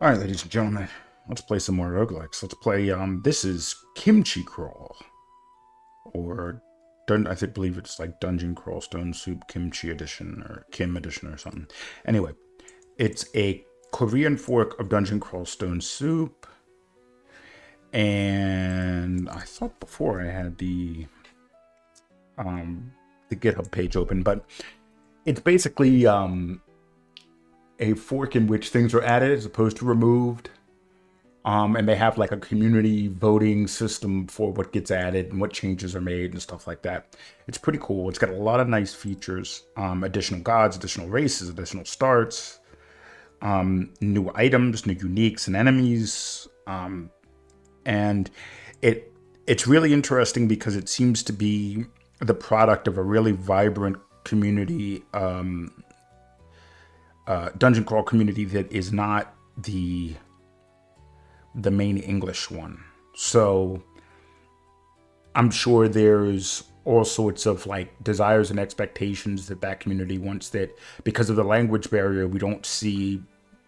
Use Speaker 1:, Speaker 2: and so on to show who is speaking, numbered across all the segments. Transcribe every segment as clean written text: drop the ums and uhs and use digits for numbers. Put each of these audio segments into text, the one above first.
Speaker 1: All right, ladies and gentlemen, let's play some more roguelikes. Let's play, this is KimchiCrawl, or, I think, believe it's like Dungeon Crawl Stone Soup Kimchi Edition, or Kim Edition or something. Anyway, it's a Korean fork of Dungeon Crawl Stone Soup, and I thought before I had the GitHub page open, but it's basically, a fork in which things are added as opposed to removed. And they have like a community voting system for what gets added and what changes are made and stuff like that. It's pretty cool. It's got a lot of nice features, additional gods, additional races, additional starts, new items, new uniques and enemies. And it's really interesting because it seems to be the product of a really vibrant community, dungeon crawl community that is not the main English one. So I'm sure there's all sorts of like desires and expectations that community wants, that because of the language barrier we don't see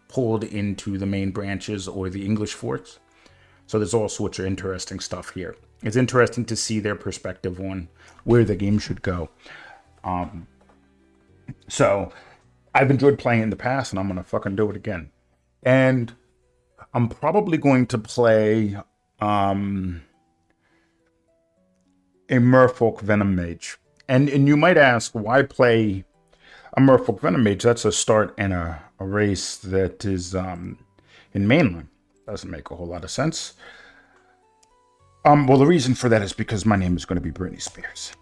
Speaker 1: pulled into the main branches or the English forts. So there's all sorts of interesting stuff here. It's interesting to see their perspective on where the game should go. So I've enjoyed playing in the past, and I'm gonna fucking do it again. And I'm probably going to play a Merfolk Venom Mage. And you might ask, why play a Merfolk Venom Mage? That's a start in a race that is in mainline. Doesn't make a whole lot of sense. Well, the reason for that is because my name is going to be Britney Spears.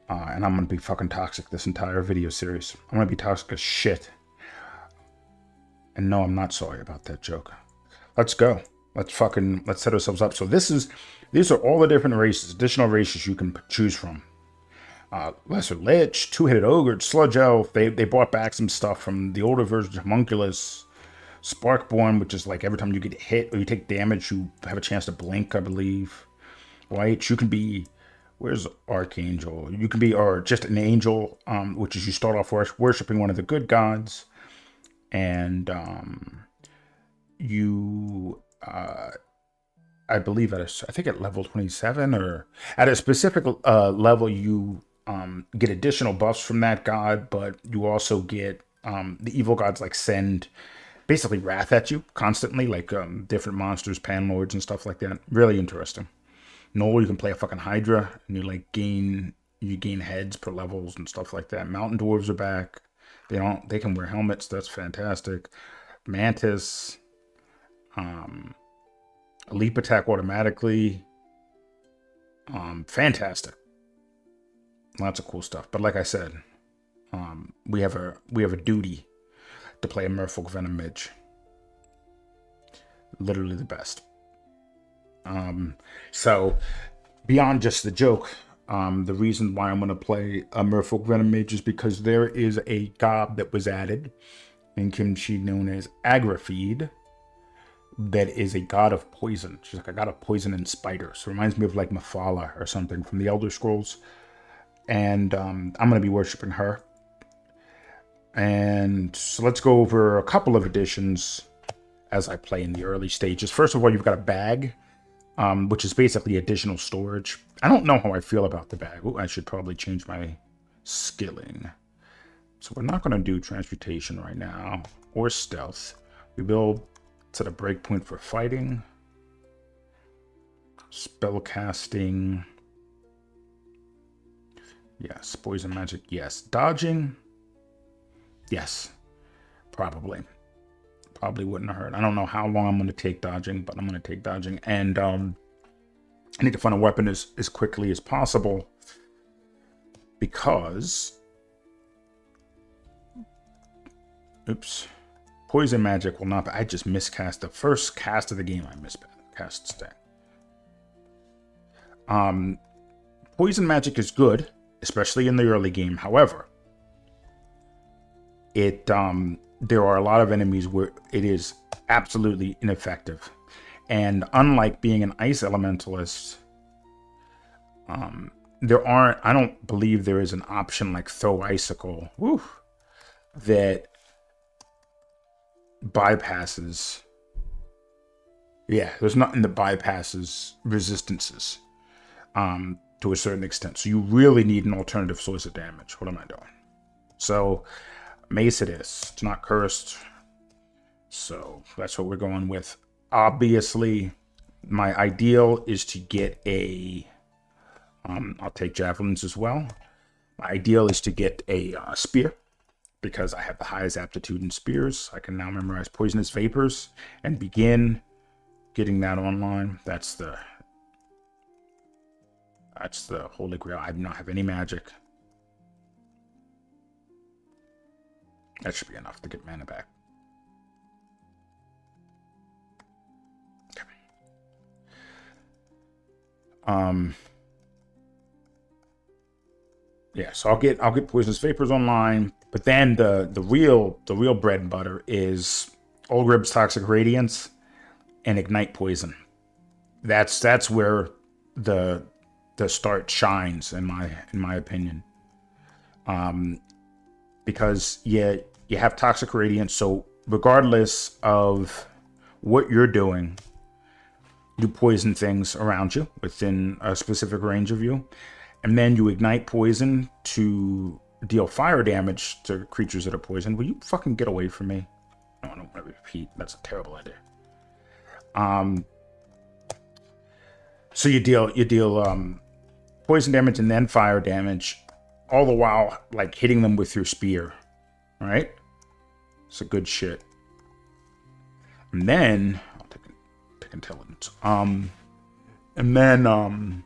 Speaker 1: And I'm going to be fucking toxic this entire video series. I'm going to be toxic as shit. And no, I'm not sorry about that joke. Let's go. Let's set ourselves up. So these are all the different races, additional races you can choose from. Lesser Lich, Two-Headed Ogre, Sludge Elf. They brought back some stuff from the older versions of Homunculus. Sparkborn, which is like every time you get hit or you take damage, you have a chance to blink, I believe. Right? You can be, where's Archangel? You can be, or just an angel, which is you start off worshipping one of the good gods. And you, I believe I think at level 27 or at a specific level, you get additional buffs from that god, but you also get the evil gods like send basically wrath at you constantly, like different monsters, panlords and stuff like that. Really interesting. Noel, you can play a fucking Hydra and you gain heads per levels and stuff like that. Mountain dwarves are back. They can wear helmets. That's fantastic. Mantis, leap attack automatically. Fantastic. Lots of cool stuff. But like I said, we have a duty to play a Merfolk Venom Mage. Literally the best. So beyond just the joke, the reason why I'm going to play a Merfolk Venom Mage is because there is a god that was added in Kimchi known as Agrafeed that is a god of poison. She's like a god of poison and spiders. So it reminds me of like Mephala or something from the Elder Scrolls. And I'm going to be worshiping her. And so let's go over a couple of additions as I play in the early stages. First of all, you've got a bag, which is basically additional storage. I don't know how I feel about the bag. Ooh, I should probably change my skilling. So we're not going to do transmutation right now or stealth. We will set a breakpoint for fighting, spell casting. Yes, poison magic. Yes, dodging. Yes, probably wouldn't hurt. I don't know how long I'm going to take dodging, but I'm going to take dodging. And I need to find a weapon as quickly as possible because, oops, poison magic will not. I just miscast the first cast of the game. I miscast stat. Poison magic is good, especially in the early game. However, there are a lot of enemies where it is absolutely ineffective. And unlike being an ice elementalist, I don't believe there is an option like throw icicle, that bypasses. Yeah, there's nothing that bypasses resistances to a certain extent. So you really need an alternative source of damage. What am I doing? So Mace it is. It's not cursed. So that's what we're going with. Obviously, my ideal is to get a... I'll take javelins as well. My ideal is to get a spear, because I have the highest aptitude in spears. I can now memorize poisonous vapors and begin getting that online. That's the holy grail. I do not have any magic. That should be enough to get mana back. Yeah, so I'll get poisonous vapors online, but then the real bread and butter is Olgrib's Toxic Radiance and Ignite Poison. That's where the start shines in my opinion. Because you have Toxic Radiance, so regardless of what you're doing, you poison things around you within a specific range of you. And then you ignite poison to deal fire damage to creatures that are poisoned. Will you fucking get away from me? No, I don't want to repeat. That's a terrible idea. So you deal poison damage and then fire damage, all the while like hitting them with your spear. Right? It's a good shit. And then I'll take intelligence. And then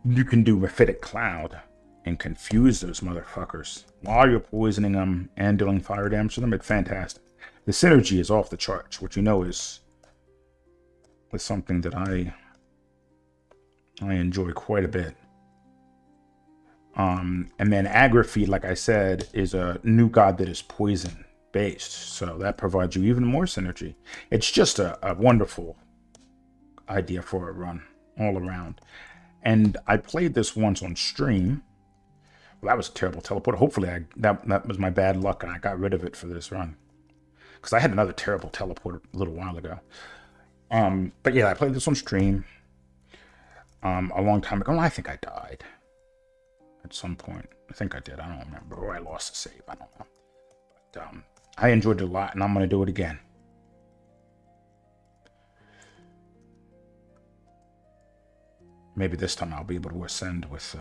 Speaker 1: you can do Raphidic Cloud and confuse those motherfuckers while you're poisoning them and dealing fire damage to them. It's fantastic. The synergy is off the charts, which you know is something that I enjoy quite a bit. And then Agrafeed, like I said, is a new god that is poison based, so that provides you even more synergy. It's just a wonderful idea for a run all around. And I played this once on stream. Well, that was a terrible teleporter. Hopefully that was my bad luck and I got rid of it for this run, because I had another terrible teleporter a little while ago. But yeah, I played this on stream a long time ago. I think I died at some point. I think I did. I don't remember. Or I lost the save. I don't know. But I enjoyed it a lot, and I'm going to do it again. Maybe this time I'll be able to ascend with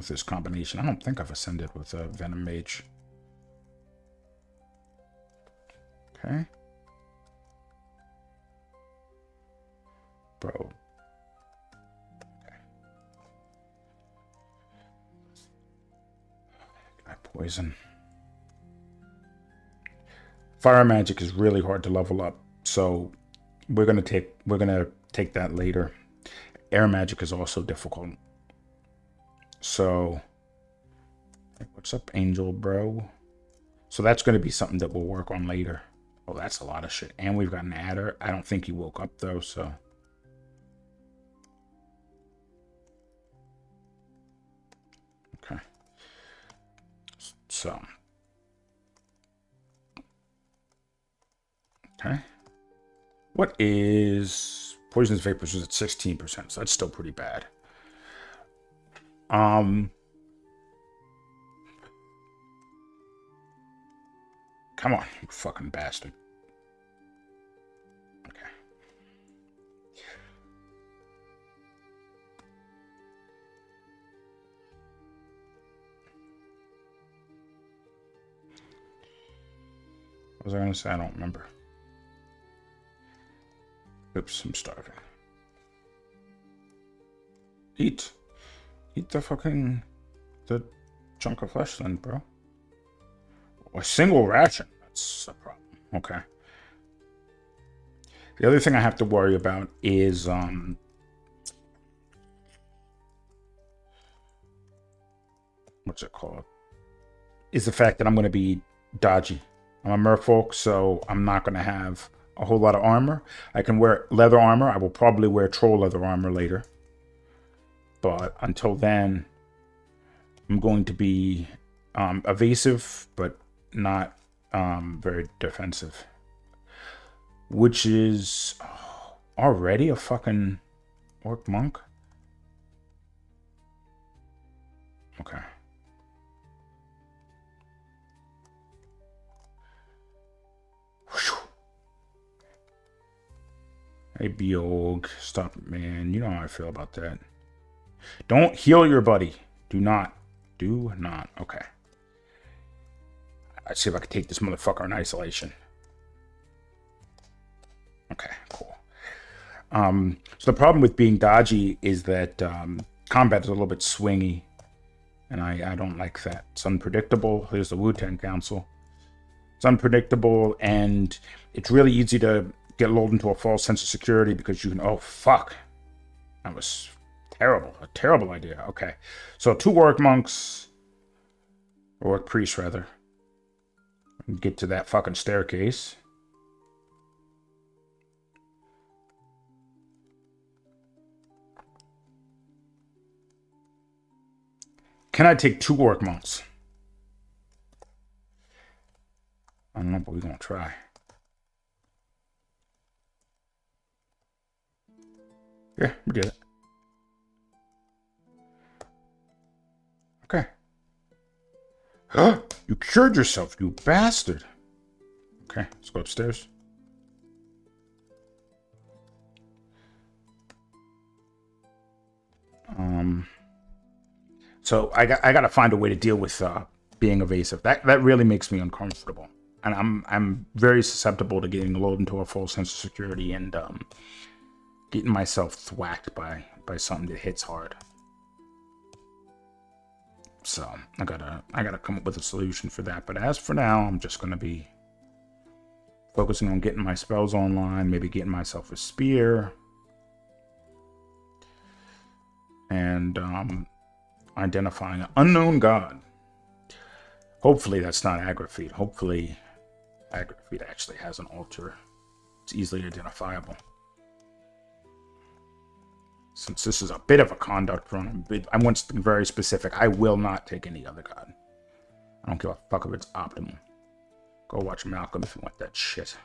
Speaker 1: this combination. I don't think I've ascended with Venom Mage. Okay. Bro. Okay. I poison. Fire magic is really hard to level up, so we're gonna take that later. Air magic is also difficult. So what's up, Angel Bro? So that's gonna be something that we'll work on later. Oh, that's a lot of shit. And we've got an adder. I don't think he woke up though, so. Okay. So. Okay. What is poisonous vapors is at 16%, so that's still pretty bad. Come on, you fucking bastard. Okay. What was I gonna say? I don't remember. Oops, I'm starving. Eat the chunk of flesh then, bro. A single ration. That's a problem. Okay. The other thing I have to worry about is what's it called? Is the fact that I'm going to be dodgy. I'm a merfolk, so I'm not going to have a whole lot of armor. I can wear leather armor. I will probably wear troll leather armor later. But until then, I'm going to be evasive, but not very defensive. Which is already a fucking orc monk? Okay. Hey, Biog. Stop it, man. You know how I feel about that. Don't heal your buddy. Do not. Do not. Okay. Let's see if I can take this motherfucker in isolation. Okay, cool. So the problem with being dodgy is that combat is a little bit swingy. And I don't like that. It's unpredictable. Here's the Wu-Tang Council. It's unpredictable, and it's really easy to get lulled into a false sense of security because you can, oh, fuck. That was terrible. A terrible idea. Okay. So 2 orc monks, or orc priests, rather. Get to that fucking staircase. Can I take 2 orc monks? I don't know, but we're gonna try. Yeah, we did it. Okay. You cured yourself, you bastard. Okay, let's go upstairs. So I gotta find a way to deal with being evasive. That really makes me uncomfortable, and I'm very susceptible to getting lulled into a false sense of security and getting myself thwacked by something that hits hard. So I gotta come up with a solution for that. But as for now, I'm just gonna be focusing on getting my spells online, maybe getting myself a spear, and identifying an unknown god. Hopefully that's not Agrafeet. Hopefully Agrafeet actually has an altar. It's easily identifiable. Since this is a bit of a conduct run, I want something very specific. I will not take any other god. I don't give a fuck if it's optimal. Go watch Malcolm if you want that shit.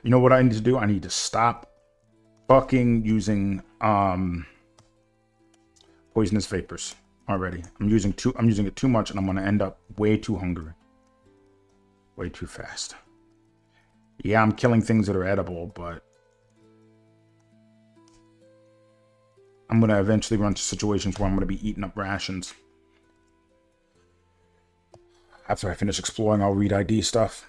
Speaker 1: You know what I need to do? I need to stop fucking using poisonous vapors already. I'm using it too much, and I'm gonna end up way too hungry. Way too fast. Yeah, I'm killing things that are edible, but I'm gonna eventually run to situations where I'm gonna be eating up rations. After I finish exploring, I'll read ID stuff.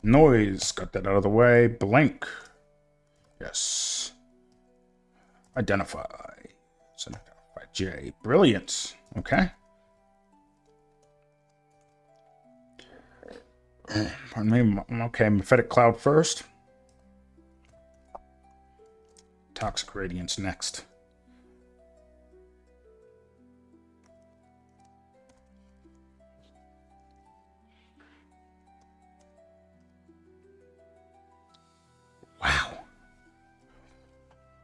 Speaker 1: Noise, got that out of the way. Blank. Yes. Identify. So identify J. Brilliance. Okay. Pardon me. Okay, Mephitic Cloud first. Toxic Radiance next. Wow.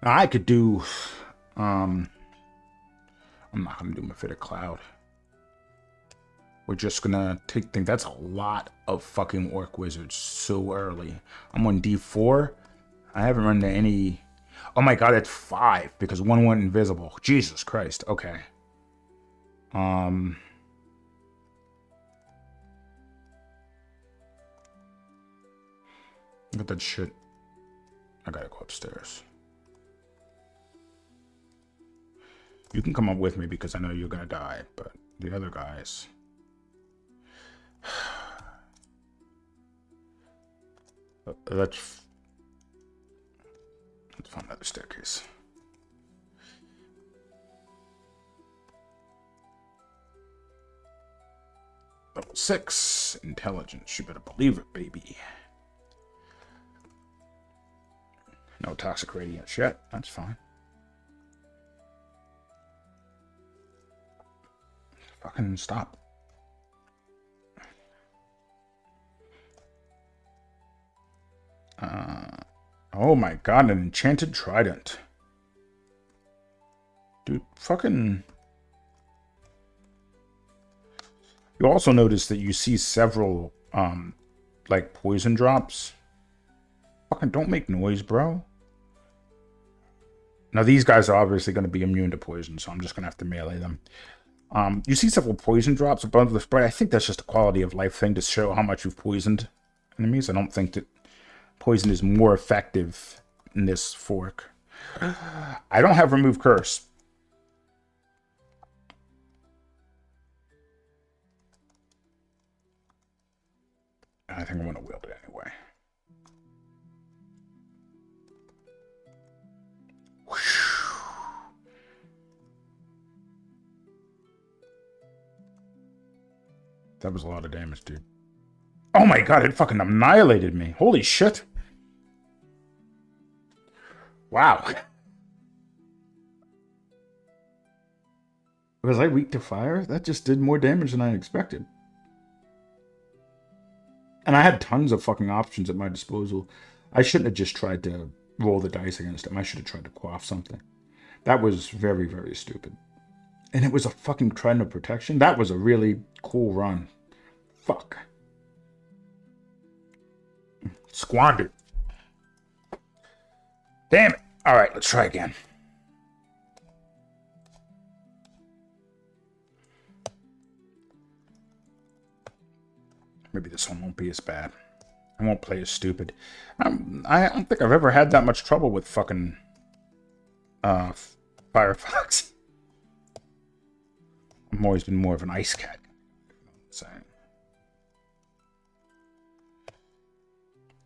Speaker 1: Now I could do I'm not gonna do Mephitic Cloud. We're just gonna take things. That's a lot of fucking orc wizards so early. I'm on D4. I haven't run into any. Oh my god, that's 5 because one went invisible. Jesus Christ. Okay. Look at that shit. I gotta go upstairs. You can come up with me because I know you're gonna die, but the other guys. Let's find another staircase. Level 6 intelligence. You better believe it, baby. No toxic radiance yet. That's fine. Fucking stop. Oh my god, an enchanted trident. Dude, fucking... You also notice that you see several, like, poison drops. Fucking don't make noise, bro. Now, these guys are obviously going to be immune to poison, so I'm just going to have to melee them. You see several poison drops above the sprite. I think that's just a quality of life thing to show how much you've poisoned enemies. I don't think that poison is more effective in this fork. I don't have remove curse. I think I'm going to wield it anyway. That was a lot of damage, dude. Oh my god, it fucking annihilated me. Holy shit. Wow. Was I weak to fire? That just did more damage than I expected. And I had tons of fucking options at my disposal. I shouldn't have just tried to roll the dice against him. I should have tried to quaff something. That was very, very stupid. And it was a fucking trident of protection. That was a really cool run. Fuck. Squandered. Damn it. Alright, let's try again. Maybe this one won't be as bad. I won't play as stupid. I don't think I've ever had that much trouble with fucking Firefox. I've always been more of an ice cat.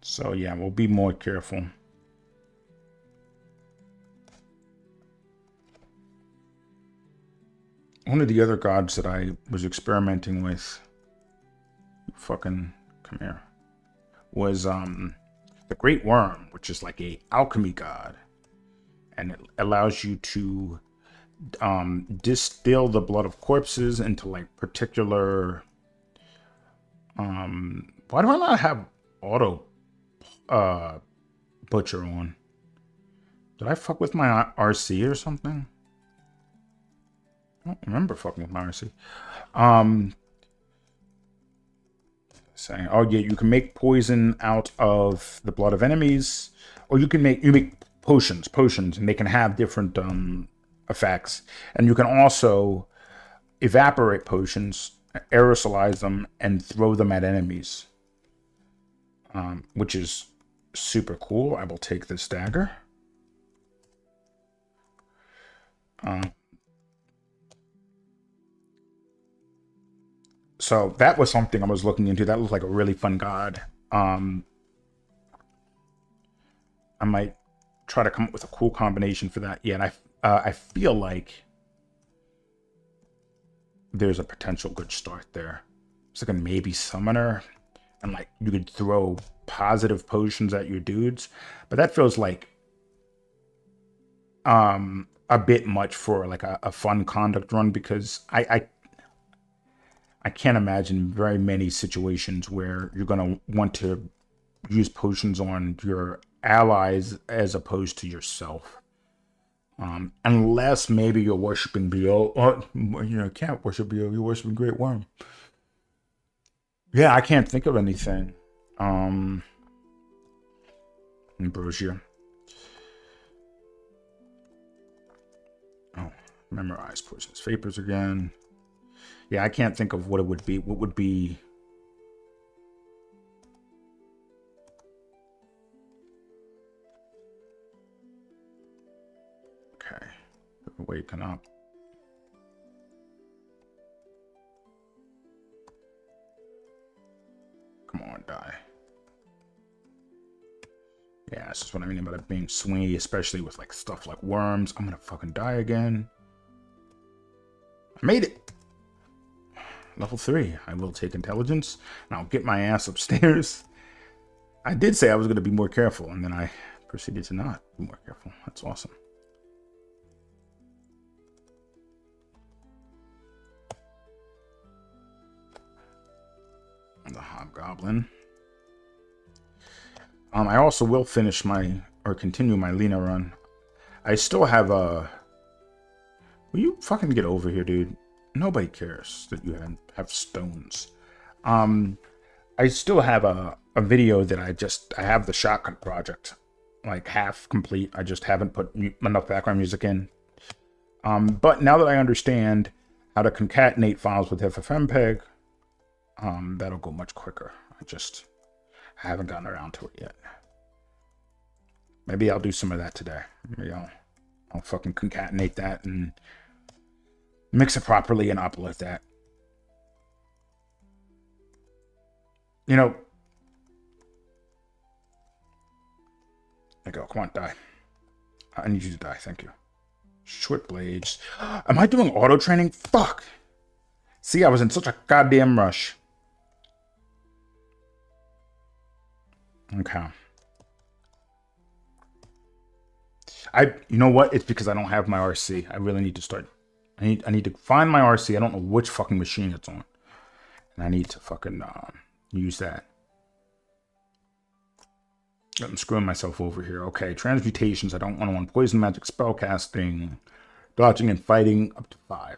Speaker 1: So yeah, we'll be more careful. One of the other gods that I was experimenting with, fucking come here, was the Great Worm, which is like a alchemy god, and it allows you to distill the blood of corpses into like particular. Why do I not have auto butcher on? Did I fuck with my RC or something? I don't remember fucking with my RC. Saying, oh yeah, you can make poison out of the blood of enemies, or you make potions, and they can have different effects, and you can also evaporate potions, aerosolize them, and throw them at enemies, which is super cool. I will take this dagger. So that was something I was looking into. That looked like a really fun god. I might try to come up with a cool combination for that. Yeah, and I feel like there's a potential good start there. It's like a maybe summoner, and like you could throw positive potions at your dudes, but that feels like a bit much for like a fun conduct run, because I can't imagine very many situations where you're going to want to use potions on your allies as opposed to yourself. Unless maybe you're worshiping BO. Or, you can't worship BO. You're worshiping Great Worm. Yeah, I can't think of anything. Ambrosia. Oh, memorize poisonous vapors again. Yeah, I can't think of what it would be. What would be... Okay. Waken up. Come on, die. Yeah, this is what I mean about it being swingy, especially with like stuff like worms. I'm gonna fucking die again. I made it! Level 3. I will take intelligence, and I'll get my ass upstairs. I did say I was going to be more careful, and then I proceeded to not be more careful. That's awesome. The Hobgoblin. I also will finish my or continue my Lena run. I still have a... Will you fucking get over here, dude? Nobody cares that you have stones. I still have a video that I have the shotgun project, like half complete. I just haven't put enough background music in. But now that I understand how to concatenate files with FFmpeg, that'll go much quicker. I haven't gotten around to it yet. Maybe I'll do some of that today. Maybe I'll fucking concatenate that and mix it properly and upload that. You know, there you go. Come on, die. I need you to die. Thank you. Short blades. Am I doing auto training? Fuck. See, I was in such a goddamn rush. Okay. You know what? It's because I don't have my RC. I really need to start. I need to find my RC. I don't know which fucking machine it's on, and I need to fucking use that. I'm screwing myself over here. Okay, transmutations. I don't want poison magic, spell casting, dodging and fighting up to 5.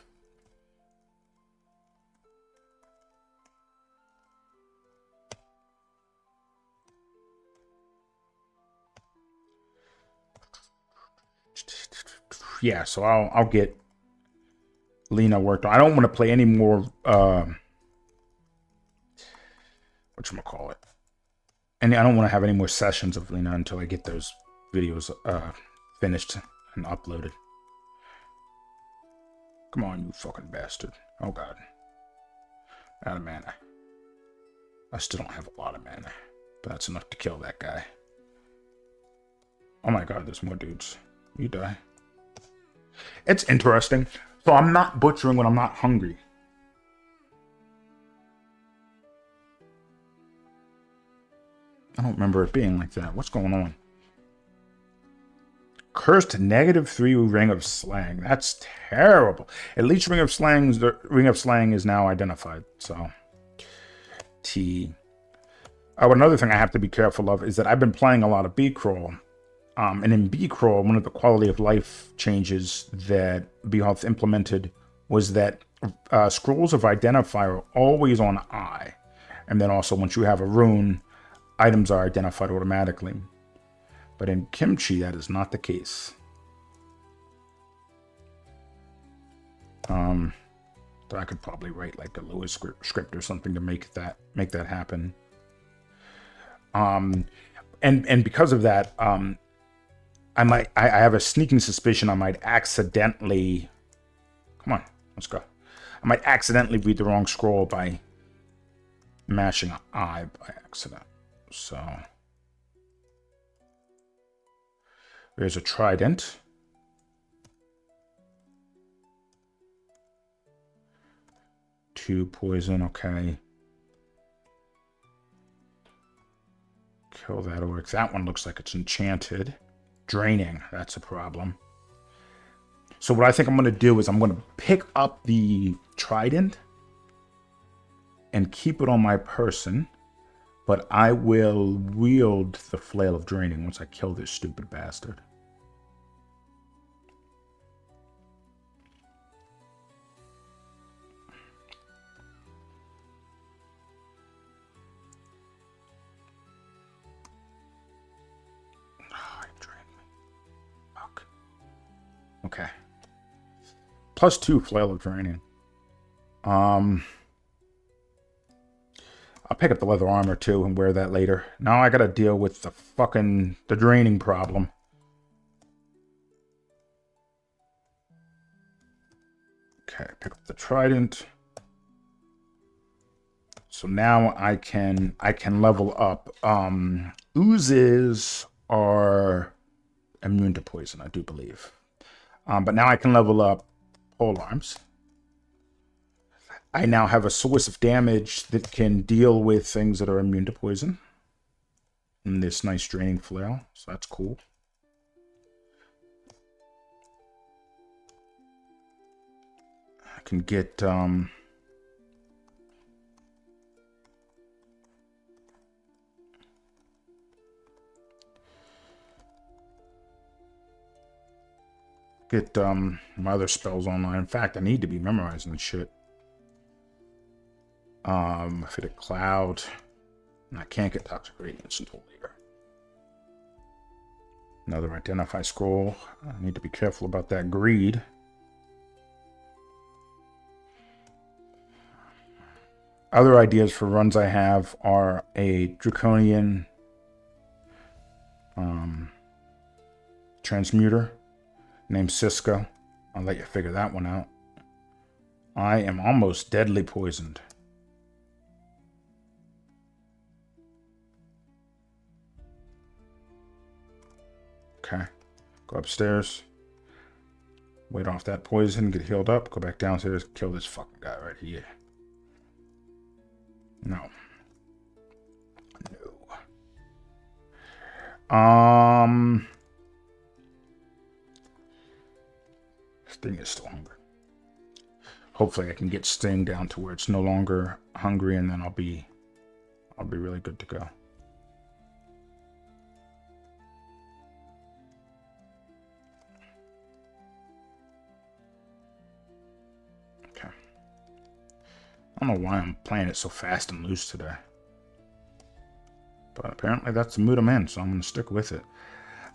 Speaker 1: Yeah, so I'll get Lena worked on. I don't want to play any more whatchamacallit. And I don't want to have any more sessions of Lena until I get those videos finished and uploaded. Come on, you fucking bastard. Oh god. Out of mana. I still don't have a lot of mana, but that's enough to kill that guy. Oh my god, there's more dudes. You die. It's interesting. So I'm not butchering when I'm not hungry. I don't remember it being like that. What's going on? Cursed -3 Ring of Slang. That's terrible. At least Ring of Slang is now identified. So T. Oh, another thing I have to be careful of is that I've been playing a lot of KimchiCrawl. And in KimchiCrawl, one of the quality of life changes that Behealth implemented was that scrolls of identify are always on I. And then also once you have a rune, items are identified automatically. But in Kimchi, that is not the case. So I could probably write like a Lewis script or something to make that happen. And because of that, I have a sneaking suspicion I might accidentally... Come on, let's go. I might accidentally read the wrong scroll by mashing I by accident. So... There's a trident. Two poison, okay. Kill that orc. That one looks like it's enchanted. Draining, that's a problem. So what I think I'm going to do is I'm going to pick up the trident and keep it on my person, but I will wield the flail of draining once I kill this stupid bastard. Okay. +2 flail of draining. I'll pick up the leather armor too and wear that later. Now I gotta deal with the draining problem. Okay, pick up the trident. So now I can level up. Oozes are immune to poison, I do believe. But now I can level up pole arms. I now have a source of damage that can deal with things that are immune to poison. And this nice draining flail, so that's cool. I can get get my other spells online. In fact, I need to be memorizing this shit. Fit cloud. And I can't get toxic radiance until later. Another identify scroll. I need to be careful about that greed. Other ideas for runs I have are a draconian transmuter named Cisco. I'll let you figure that one out. I am almost deadly poisoned. Okay. Go upstairs. Wait off that poison. Get healed up. Go back downstairs. Kill this fucking guy right here. No. No. Sting is still hungry. Hopefully I can get Sting down to where it's no longer hungry, and then I'll be really good to go. Okay. I don't know why I'm playing it so fast and loose today. But apparently that's the mood I'm in, so I'm going to stick with it.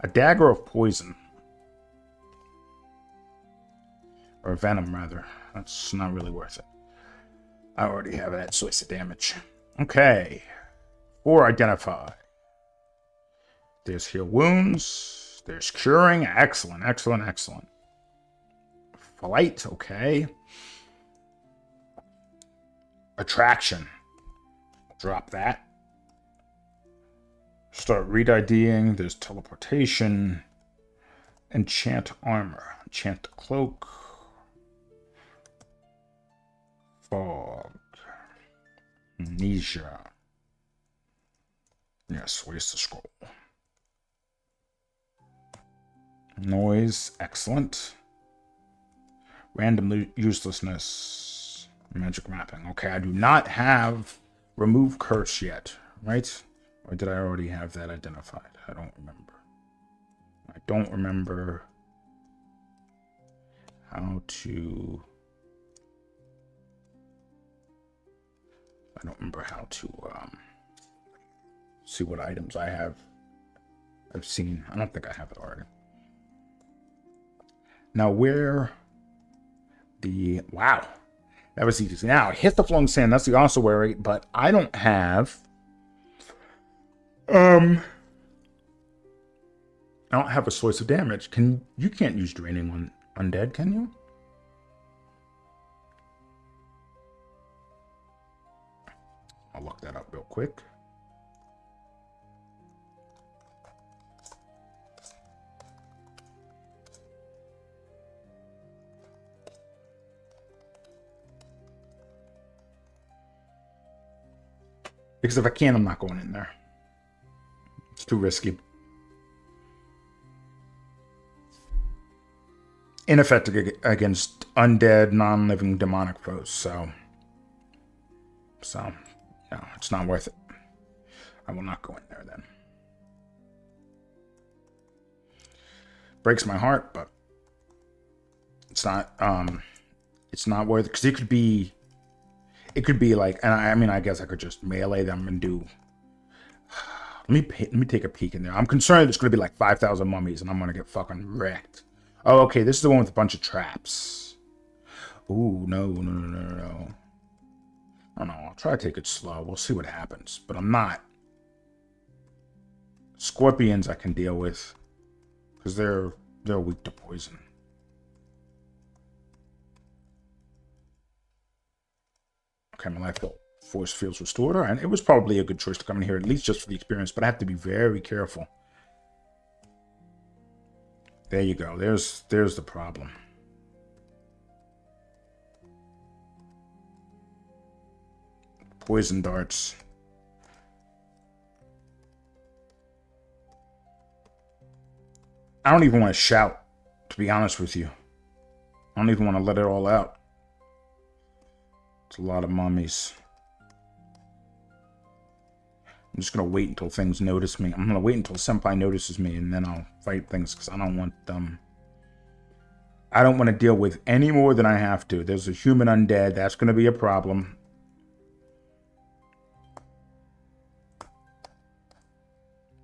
Speaker 1: A dagger of poison. Or Venom, rather. That's not really worth it. I already have that source of damage. Okay. 4 identify. There's heal wounds. There's curing. Excellent, excellent, excellent. Flight, okay. Attraction. Drop that. Start re-IDing. There's teleportation. Enchant armor. Enchant cloak. Fog. Amnesia. Yes, waste the scroll. Noise. Excellent. Random uselessness. Magic mapping. Okay, I do not have remove curse yet, right? Or did I already have that identified? I don't remember. I don't remember how to... I don't remember how to see what items I've seen. I don't think I have it already. Now where the... Wow. That was easy. Now, hit the flowing sand. That's the ossuary, but I don't have... I don't have a source of damage. You can't use draining on undead, can you? I'll look that up real quick. Because if I can, I'm not going in there. It's too risky. Ineffective against undead, non-living demonic foes. So, no, it's not worth it. I will not go in there then. Breaks my heart, but it's not worth it, because it could be like, and I mean, I guess I could just melee them and do. Let me take a peek in there. I'm concerned it's going to be like 5,000 mummies and I'm going to get fucking wrecked. Oh, okay, this is the one with a bunch of traps. Ooh, no. I don't know, I'll try to take it slow. We'll see what happens. But I'm not. Scorpions I can deal with, because they're weak to poison. Okay, my life force feels restored. And it was probably a good choice to come in here, at least just for the experience, but I have to be very careful. There you go. There's the problem. Poison darts. I don't even want to shout, to be honest with you. I don't even want to let it all out. It's a lot of mummies. I'm just going to wait until things notice me. I'm going to wait until Senpai notices me, and then I'll fight things, because I don't want them... I don't want to deal with any more than I have to. There's a human undead. That's going to be a problem.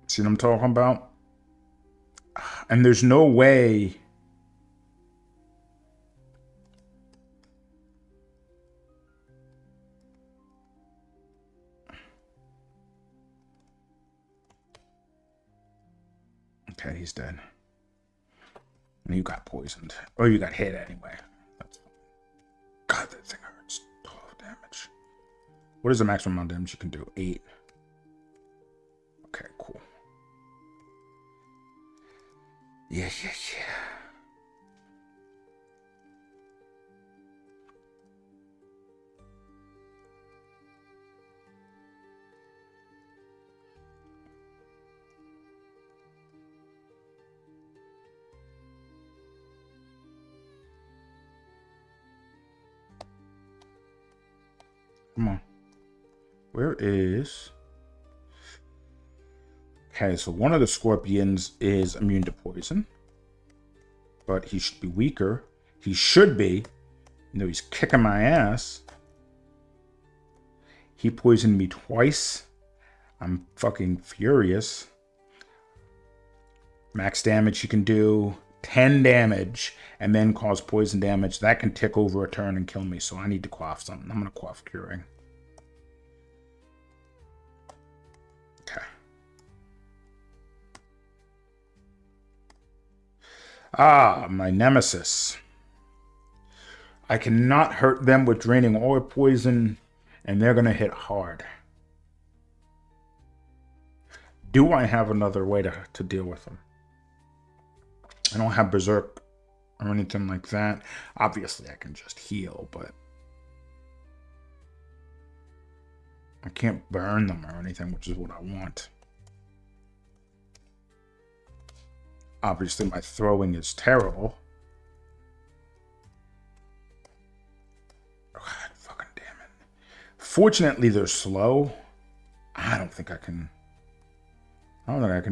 Speaker 1: See what I'm talking about? And there's no way... Okay, he's dead. And you got poisoned. Or you got hit anyway. That's fine. God, that thing hurts. 12 damage. What is the maximum amount of damage you can do? 8. Okay, cool. Yeah. Come on. Where is... Okay, so one of the scorpions is immune to poison. But he should be weaker. He should be. You know, he's kicking my ass. He poisoned me twice. I'm fucking furious. Max damage, you can do 10 damage and then cause poison damage. That can tick over a turn and kill me, so I need to quaff something. I'm going to quaff curing. Okay. Ah, my nemesis. I cannot hurt them with draining or poison, and they're going to hit hard. Do I have another way to deal with them? I don't have Berserk or anything like that. Obviously, I can just heal, but I can't burn them or anything, which is what I want. Obviously, my throwing is terrible. God, fucking damn it. Fortunately, they're slow. I don't think I can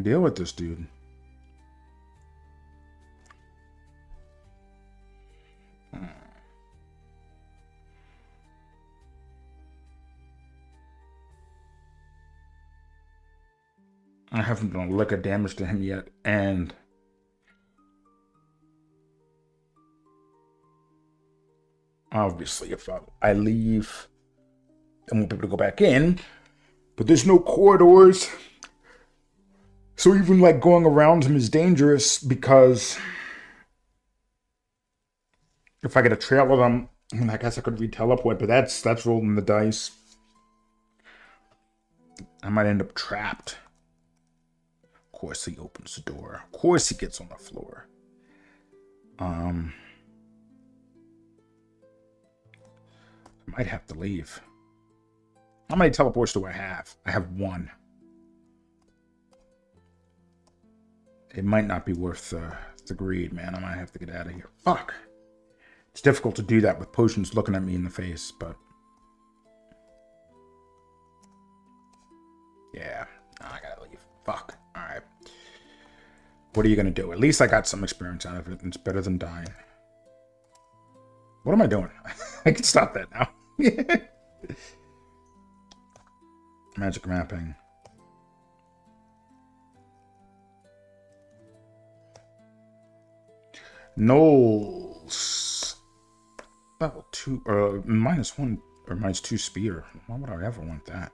Speaker 1: deal with this dude. I haven't done a lick of damage to him yet, and obviously if I leave, I won't be able to go back in, but there's no corridors, so even like going around him is dangerous, because if I get a trail of them, I guess I could re-teleport, but that's rolling the dice. I might end up trapped. Of course he opens the door. Of course he gets on the floor. I might have to leave. How many teleports do I have? I have 1. It might not be worth the greed, man. I might have to get out of here. Fuck. It's difficult to do that with potions looking at me in the face, but... yeah. No, I gotta leave. Fuck. Alright. What are you gonna do? At least I got some experience out of it. It's better than dying. What am I doing? I can stop that now. Magic mapping. Knowles. Level 2, or -1, or -2 spear. Why would I ever want that?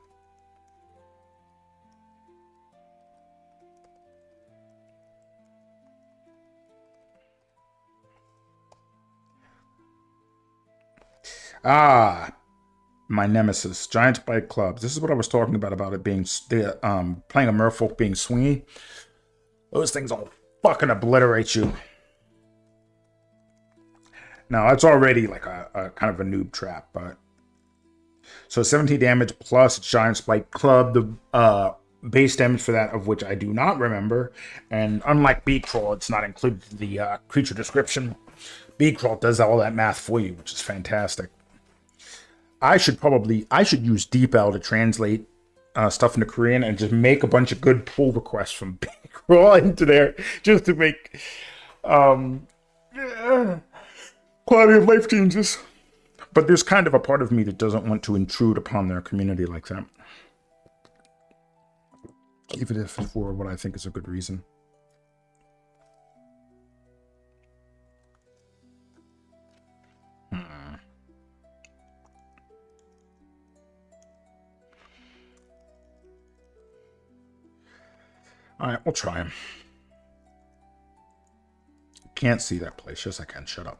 Speaker 1: Ah, my nemesis, giant spike clubs. This is what I was talking about it being playing a Merfolk being swingy. Those things will fucking obliterate you. Now that's already like a kind of a noob trap, but so 17 damage plus giant spike club. The base damage for that, of which I do not remember, and unlike KimchiCrawl, it's not included in the creature description. KimchiCrawl does all that math for you, which is fantastic. I should use DeepL to translate stuff into Korean and just make a bunch of good pull requests from KimchiCrawl into there, just to make quality of life changes. But there's kind of a part of me that doesn't want to intrude upon their community like that. Even if it's for what I think is a good reason. Alright, we'll try him. Can't see that place. Yes, I can. Shut up.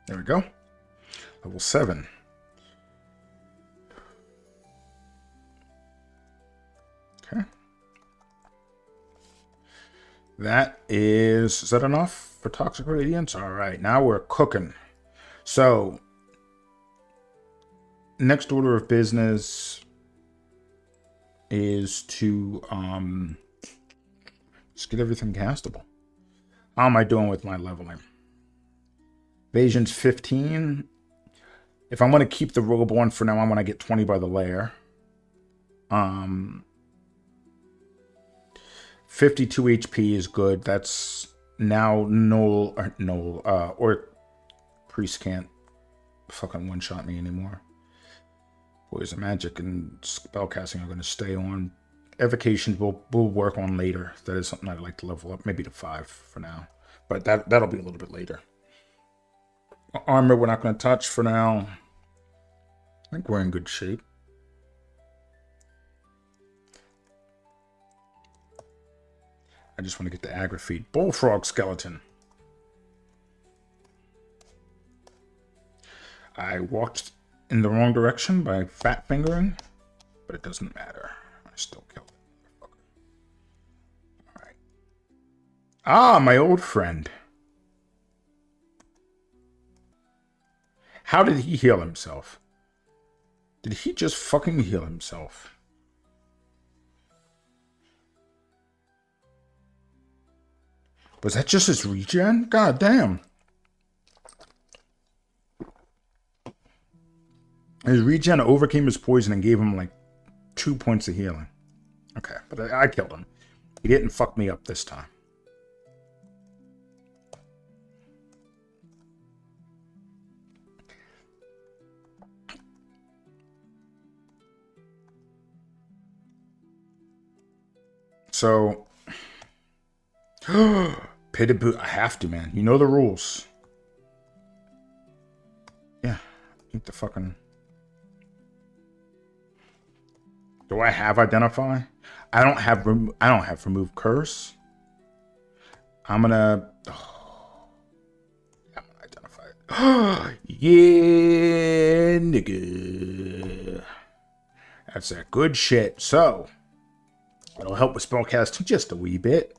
Speaker 1: There we go. Level 7. Okay. That is that enough for Toxic Radiance? All right, now we're cooking. So, next order of business is to just get everything castable. How am I doing with my leveling? Evasion's 15. If I'm going to keep the Roborn for now, I'm going to get 20 by the layer. 52 HP is good. That's now null or priest can't fucking one-shot me anymore. Poison magic and spellcasting are going to stay on. Evocations we'll work on later. That is something I'd like to level up, maybe to 5 for now. But that'll be a little bit later. Armor we're not going to touch for now. I think we're in good shape. I just want to get the Agrafeet. Bullfrog skeleton. I walked in the wrong direction by fat fingering, but it doesn't matter. I still killed it. Alright. Ah, my old friend. How did he heal himself? Did he just fucking heal himself? Was that just his regen? God damn. His regen overcame his poison and gave him like 2 points of healing. Okay, but I killed him. He didn't fuck me up this time. So, pitted boot. I have to, man. You know the rules. Yeah, eat the fucking. Do I have identify? I don't have remove curse. I'm gonna. I'm gonna identify it. Yeah, nigga. That's that good shit. So. It'll help with spellcasting just a wee bit.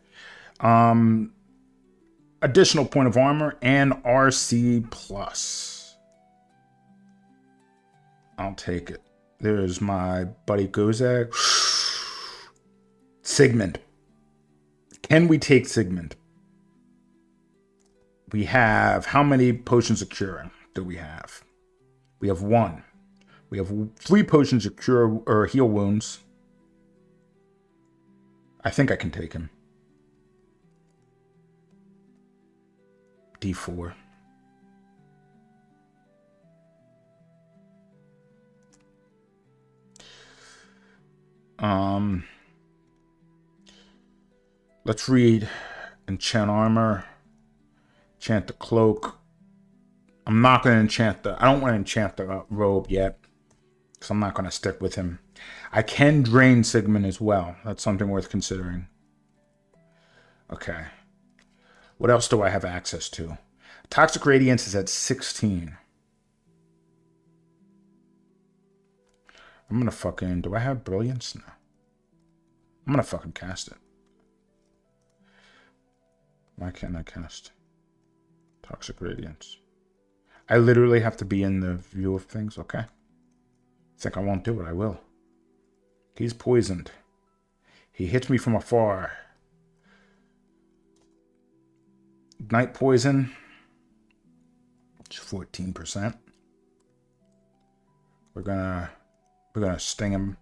Speaker 1: Additional point of armor and RC plus. I'll take it. There's my buddy Gozak. Sigmund. Can we take Sigmund? We have how many potions of curing do we have? We have 1. We have 3 potions of cure or heal wounds. I think I can take him. D4. Let's read enchant armor. Enchant the cloak. I'm not going to enchant the... I don't want to enchant the robe yet. Because I'm not going to stick with him. I can drain Sigmund as well. That's something worth considering. Okay. What else do I have access to? Toxic Radiance is at 16. I'm going to fucking... Do I have Brilliance? No. I'm going to fucking cast it. Why can't I cast Toxic Radiance? I literally have to be in the view of things? Okay. Think I won't do it, I will. He's poisoned. He hits me from afar. Ignite poison. It's 14%. We're gonna sting him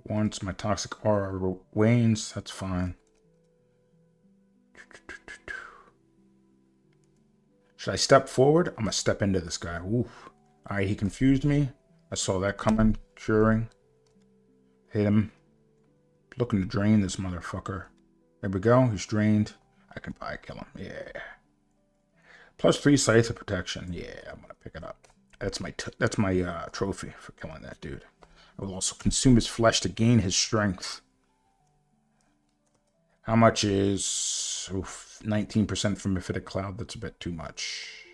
Speaker 1: once. My toxic aura wanes. That's fine. Should I step forward? I'm gonna step into this guy. Oof. Alright, he confused me. I saw that coming. Curing. Hit him. Looking to drain this motherfucker. There we go. He's drained. I can probably kill him. Yeah. +3 sights of protection. Yeah, I'm gonna pick it up. That's my trophy for killing that dude. I will also consume his flesh to gain his strength. How much is 19% from Mephitic Cloud? That's a bit too much.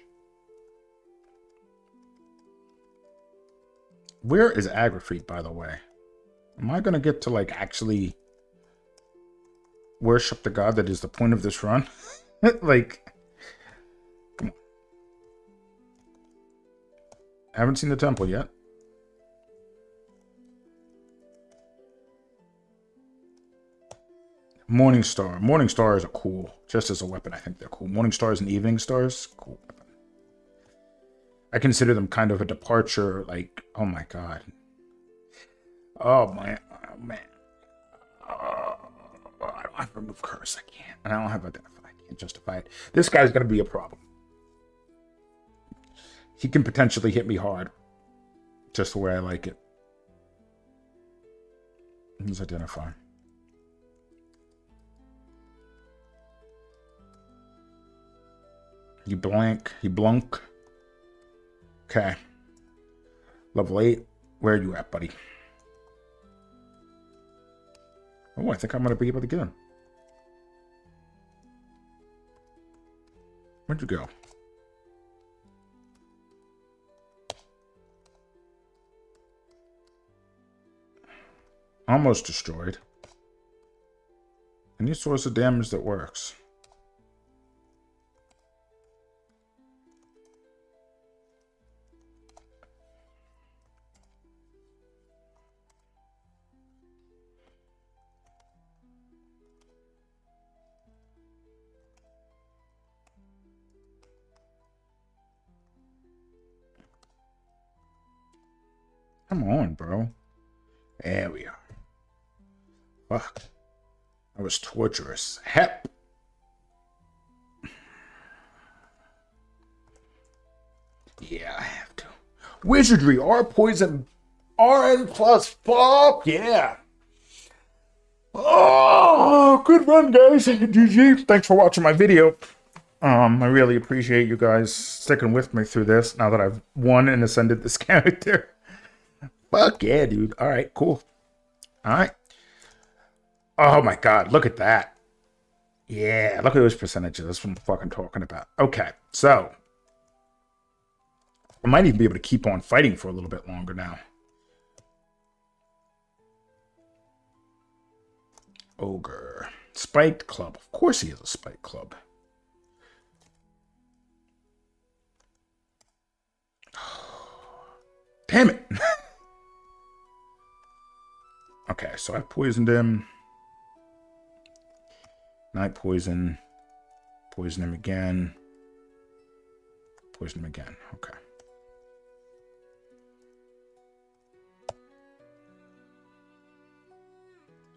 Speaker 1: Where is Agrafeet, by the way? Am I gonna get to like actually worship the god that is the point of this run? Like, come on. I haven't seen the temple yet. Morning Star. Morning Stars are cool. Just as a weapon, I think they're cool. Morning Stars and Evening Stars, cool weapon. I consider them kind of a departure, like, oh my god. Oh man. Oh, man. I don't have to remove curse. I can't. And I don't have identify. I can't justify it. This guy's going to be a problem. He can potentially hit me hard. Just the way I like it. He's identify. You blank. You blunk. Okay. Level 8. Where are you at, buddy? Oh, I think I'm going to be able to get him. Where'd you go? Almost destroyed. Any source of damage that works. Come on, bro. There we are. Fuck. That was torturous. Hep. Yeah, I have to. Wizardry, R poison, RN plus. Fuck yeah. Oh, good run, guys. GG. Thanks for watching my video. I really appreciate you guys sticking with me through this now that I've won and ascended this character. Fuck yeah, dude. All right, cool. All right. Oh my god, look at that. Yeah, look at those percentages. That's what I'm fucking talking about. Okay, so I might even be able to keep on fighting for a little bit longer now. Ogre. Spiked club. Of course he has a spiked club. Damn it. Okay, so I poisoned him. Night poison. Poison him again. Poison him again. Okay.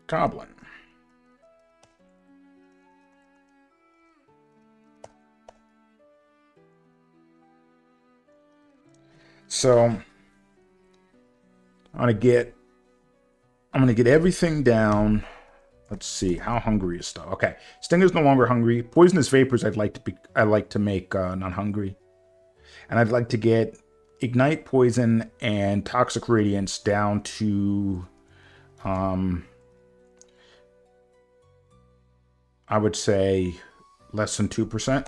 Speaker 1: Goblin. So I'm gonna get everything down. Let's see, how hungry is stuff? Okay, Stinger's no longer hungry. Poisonous vapors I like to make non-hungry. And I'd like to get Ignite Poison and Toxic Radiance down to I would say less than 2%.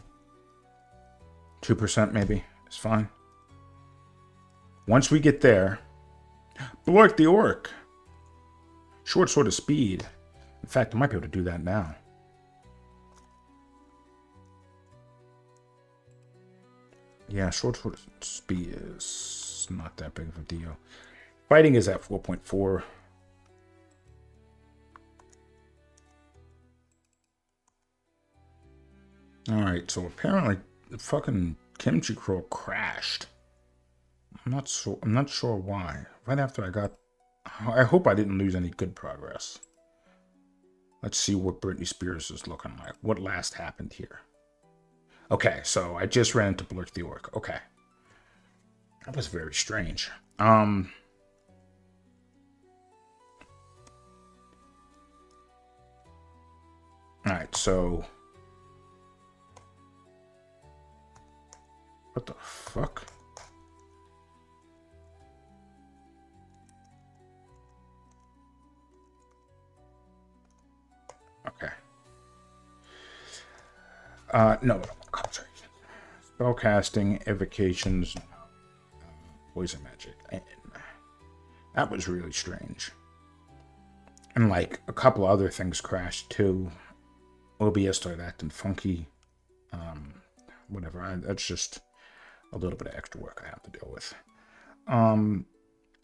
Speaker 1: 2% maybe is fine. Once we get there, Blork the Orc. Short sword of speed. In fact, I might be able to do that now. Yeah, short sword of speed is not that big of a deal. Fighting is at 4.4. Alright, so apparently the fucking KimchiCrawl crashed. I'm not sure why. Right after I got... I hope I didn't lose any good progress. Let's see what Britney Spears is looking like. What last happened here? Okay, so I just ran into Blurk the Orc. Okay. That was very strange. Alright, so... What the fuck? Okay. No, concentration. Spellcasting, evocations, poison magic. And that was really strange. And like a couple other things crashed too. OBS started acting funky. Whatever. That's just a little bit of extra work I have to deal with.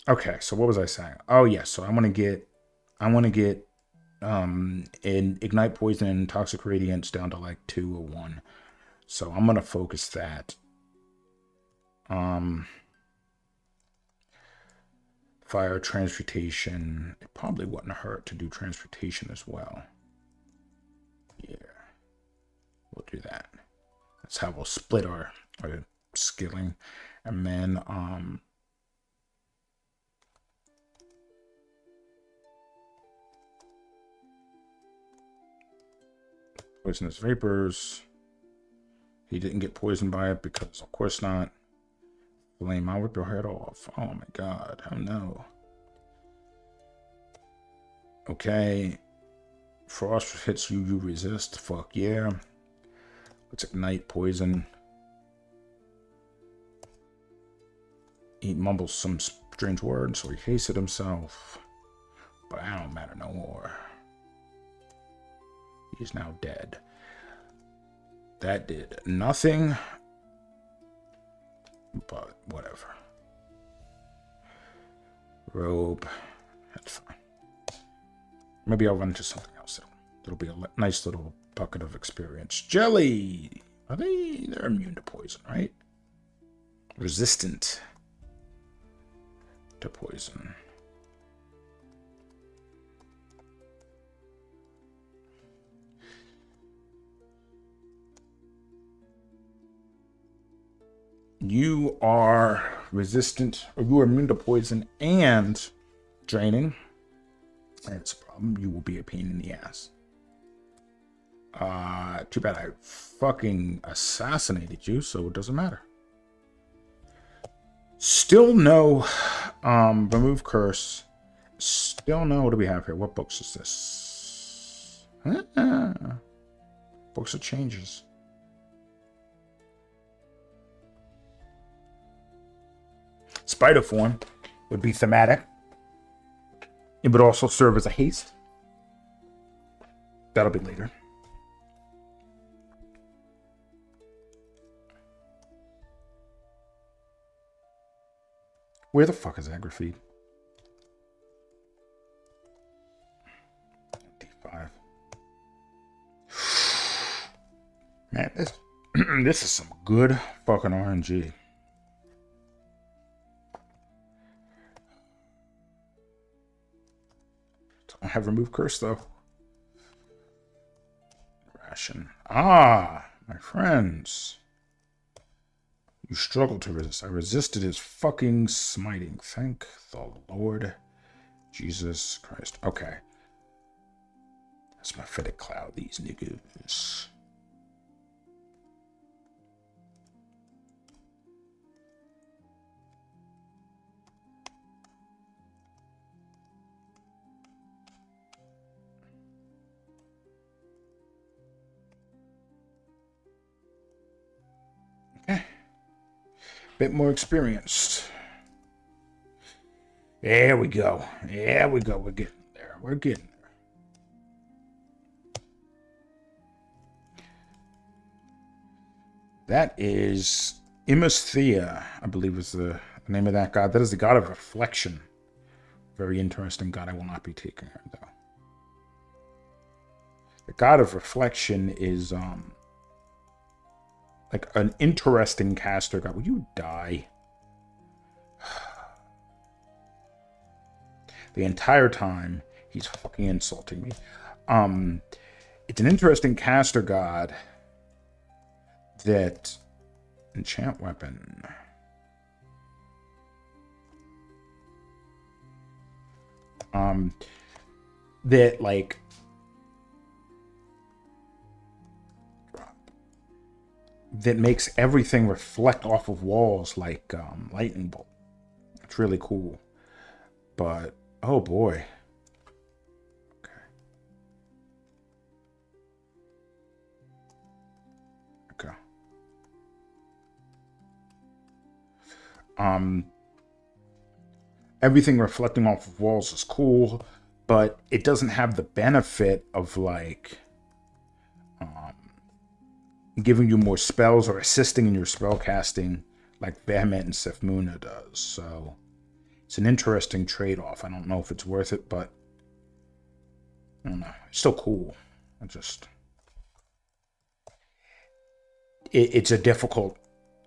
Speaker 1: Okay, so what was I saying? Oh yes, so I want to get in Ignite Poison and Toxic Radiance down to like 2 or 1. So I'm gonna focus that. Fire Transmutation. It probably wouldn't hurt to do Transmutation as well. Yeah. We'll do that. That's how we'll split our skilling. And then Poisonous Vapors. He didn't get poisoned by it because of course not. Flame, I'll rip your head off. Oh my god, oh no. Okay. Frost hits you, you resist. Fuck yeah. Let's ignite poison. He mumbles some strange words, so he hasted himself. But I don't matter no more. He's now dead. That did nothing. But whatever. Robe. That's fine. Maybe I'll run into something else. It'll be a nice little bucket of experience. Jelly! Are they? They're immune to poison, right? Resistant to poison. You are resistant, or you are immune to poison and draining. That's a problem. You will be a pain in the ass. Too bad I fucking assassinated you, so it doesn't matter. Still no remove curse. Still no. What do we have here? What books is this? Books of changes. Spider form would be thematic. It would also serve as a haste. That'll be later. Where the fuck is Agrafeed? D5. Man, this is some good fucking RNG. I have remove curse though. Ration. Ah, my friends. You struggle to resist. I resisted his fucking smiting. Thank the Lord Jesus Christ. Okay. That's my Fetid Cloud, these niggas. Okay. Bit more experienced. There we go. There we go. We're getting there. We're getting there. That is Imasthea, I believe is the name of that god. That is the god of reflection. Very interesting god. I will not be taking her, though. The god of reflection is like an interesting caster god. Will you die? the entire time he's fucking insulting me. It's an interesting caster god that enchant weapon. That like that makes everything reflect off of walls like lightning bolt. It's really cool. But oh boy. Okay. Okay. Everything reflecting off of walls is cool, but it doesn't have the benefit of like giving you more spells or assisting in your spell casting like Venom and Sifmuna does. So it's an interesting trade-off. I don't know if it's worth it, but I don't know. It's still cool. It's a difficult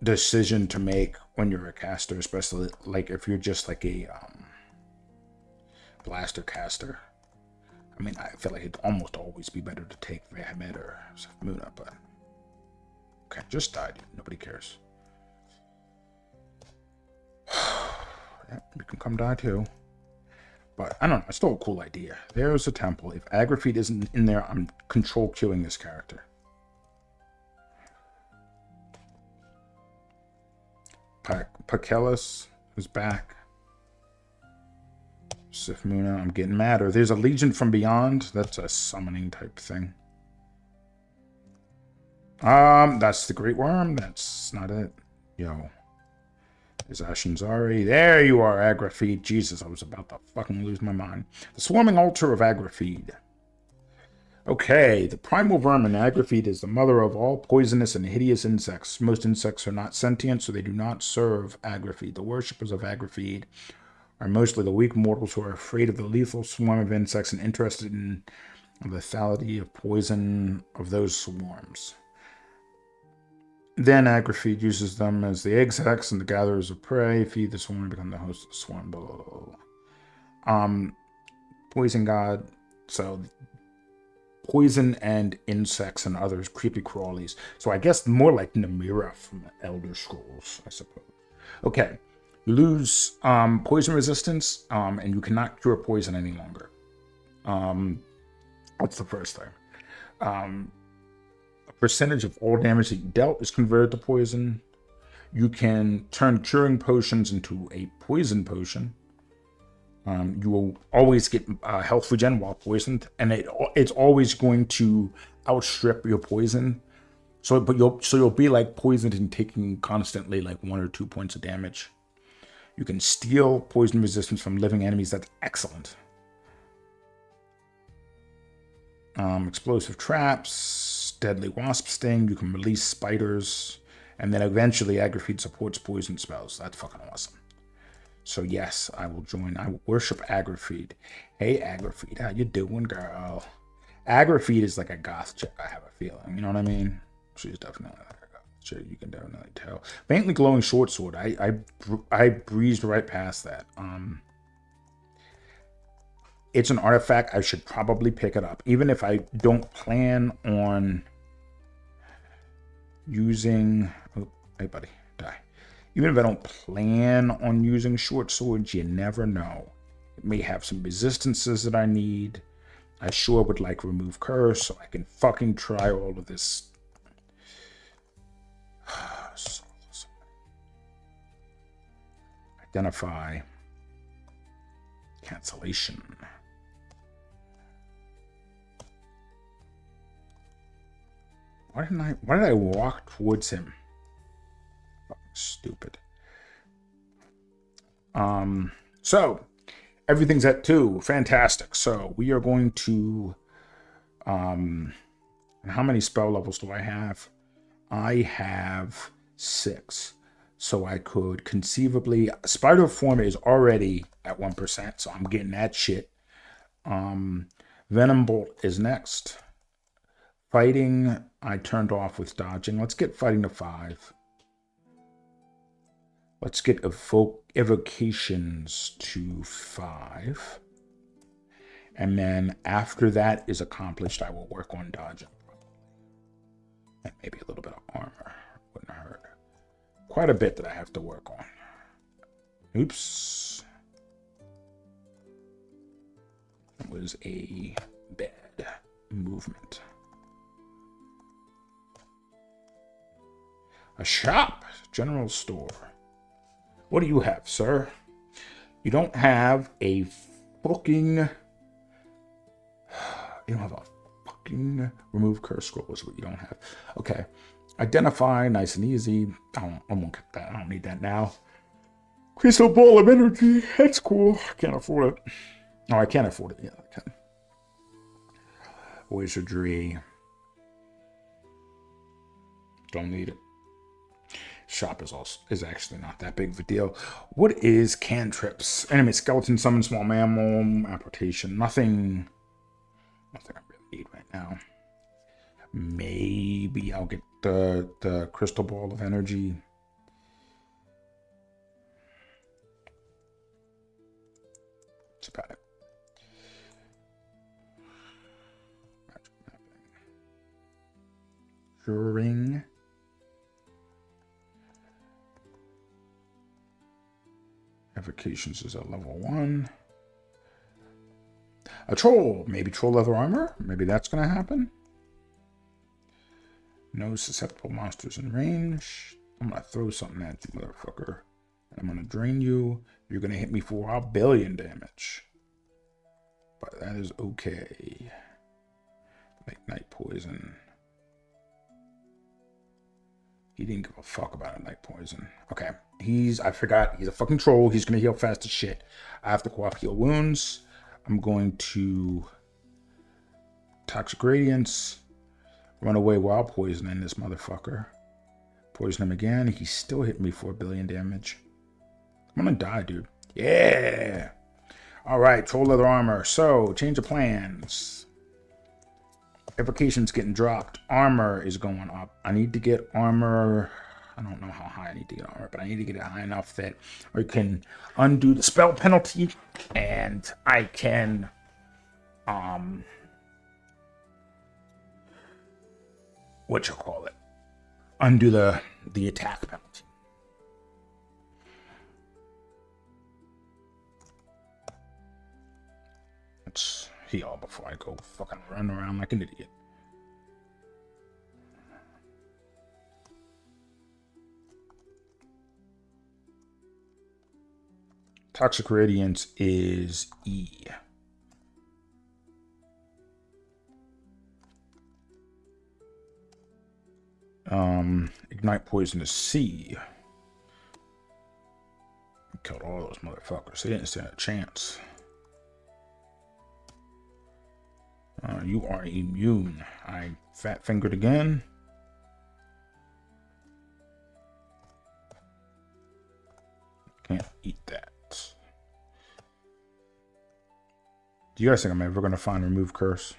Speaker 1: decision to make when you're a caster, especially like if you're just like a blaster caster. I mean, I feel like it'd almost always be better to take Venom or Sifmuna, but okay, just died. Nobody cares. Yeah, you can come die too. But I don't know. It's still a cool idea. There's a temple. If Agrafeed isn't in there, I'm control queuing this character. Pakelis is back. Sifmuna, I'm getting madder. There's a Legion from Beyond. That's a summoning type thing. That's the Great Worm. That's not it. Yo. There's Ashinzari. There you are, Agrafeed. Jesus, I was about to fucking lose my mind. The Swarming Altar of Agrafeed. Okay, the primal vermin, Agrafeed, is the mother of all poisonous and hideous insects. Most insects are not sentient, so they do not serve Agrafeed. The worshippers of Agrafeed are mostly the weak mortals who are afraid of the lethal swarm of insects and interested in the lethality of poison of those swarms. Then Agrafeed uses them as the egg sacs and the gatherers of prey. Feed the swarm and become the host of the swarm. Blah, blah, blah. Poison god. So poison and insects and others, creepy crawlies. So I guess more like Namira from Elder Scrolls, I suppose. Okay. You lose poison resistance, and you cannot cure poison any longer. That's the first thing. Percentage of all damage that you dealt is converted to poison. You can turn curing potions into a poison potion. You will always get health regen while poisoned, and it's always going to outstrip your poison. So you'll be like poisoned and taking constantly like 1 or 2 points of damage. You can steal poison resistance from living enemies. That's excellent. Explosive traps, deadly wasp sting. You can release spiders, and then eventually Agrafeed supports poison spells. That's fucking awesome. So yes, I will join. I worship Agrafeed. Hey Agrafeed, how you doing, girl? Agrafeed is like a goth chick, I have a feeling. You know what I mean? She's definitely like a goth chick. You can definitely tell. Faintly glowing short sword. I breezed right past that. It's an artifact. I should probably pick it up, even if I don't plan on using. Oh, hey buddy, die. Even if I don't plan on using short swords, you never know. It may have some resistances that I need. I sure would like remove curse so I can fucking try all of this. Identify. Cancellation. Why did I walk towards him? Stupid. So everything's at 2. Fantastic. So we are going to how many spell levels do I have? I have 6. So I could conceivably Spider Form is already at 1%, so I'm getting that shit. Venom Bolt is next. Fighting I turned off with dodging. Let's get fighting to 5. Let's get evocations to 5. And then after that is accomplished, I will work on dodging. And maybe a little bit of armor. Wouldn't hurt. Quite a bit that I have to work on. Oops. That was a bad movement. A shop. General store. What do you have, sir? You don't have a fucking... You don't have a fucking remove curse scroll is what you don't have. Okay. Identify, nice and easy. I won't get that. I don't need that now. Crystal ball of energy. That's cool. I can't afford it. Oh, I can't afford it. Yeah, I can. Wizardry. Don't need it. Shop is actually not that big of a deal. What is cantrips? Enemy skeleton, summon small mammal, apportation. Nothing I really need right now. Maybe I'll get the crystal ball of energy. That's about it. Ring. Evocations is at level 1. A troll. Maybe troll leather armor. Maybe that's going to happen. No susceptible monsters in range. I'm going to throw something at you, motherfucker. And I'm going to drain you. You're going to hit me for 1 billion damage. But that is okay. Make night poison. He didn't give a fuck about a night poison. Okay. I forgot. He's a fucking troll. He's going to heal fast as shit. I have to co-op heal wounds. I'm going to Toxic Radiance. Run away while poisoning this motherfucker. Poison him again. He still hit me for 1 billion damage. I'm going to die, dude. Yeah. All right. Troll leather armor. So, change of plans. Evocation's getting dropped. Armor is going up. I need to get armor. I don't know how high I need to get armor, but I need to get it high enough that I can undo the spell penalty and I can undo the attack penalty. Let's heal before I go fucking run around like an idiot. Toxic Radiance is E. Ignite Poison is C. Killed all those motherfuckers. They didn't stand a chance. You are immune. I fat fingered again. Can't eat that. Do you guys think I'm ever going to find remove curse?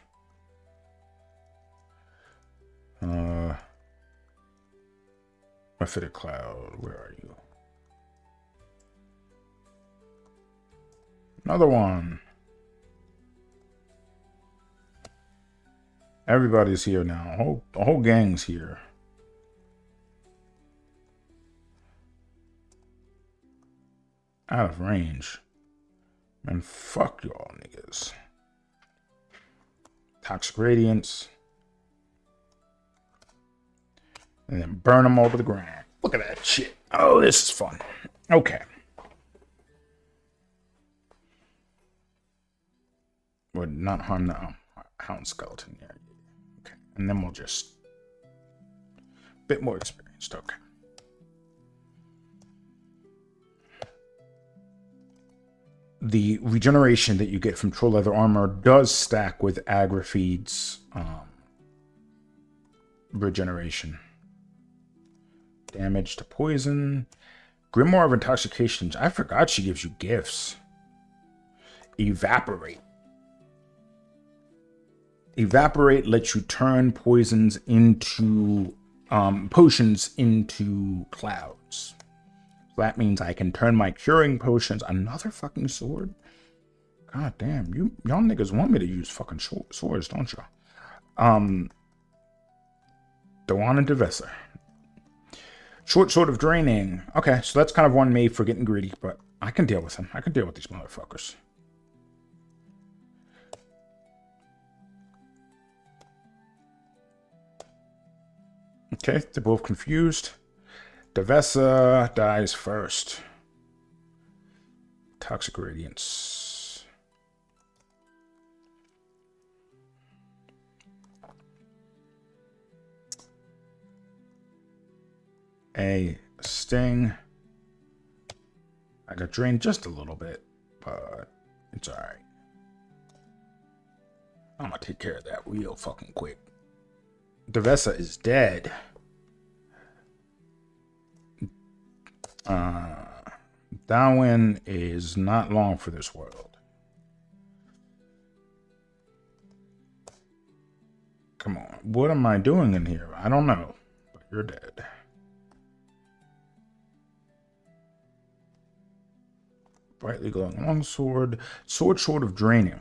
Speaker 1: Mephitic Cloud, where are you? Another one. Everybody's here now. The whole gang's here. Out of range. Man, fuck y'all niggas. Toxic Radiance. And then burn them all to the ground. Look at that shit. Oh, this is fun. Okay. Would not harm the hound skeleton yet. Okay. And then we'll just... bit more experienced. Okay. The regeneration that you get from Troll Leather Armor does stack with Agrafeed's regeneration. Damage to poison. Grimoire of Intoxication. I forgot she gives you gifts. Evaporate. Evaporate lets you turn poisons into potions into clouds. That means I can turn my curing potions. Another fucking sword? God damn, y'all niggas want me to use fucking swords, don't y'all? Dewan and Devessa. Short sword of draining. Okay, so that's kind of one made for getting greedy, but I can deal with him. I can deal with these motherfuckers. Okay, they're both confused. Devessa dies first. Toxic Radiance. A sting. I got drained just a little bit, but it's alright. I'm gonna take care of that real fucking quick. Devessa is dead. Darwin is not long for this world. Come on. What am I doing in here? I don't know. But you're dead. Brightly glowing longsword. Sword short of draining.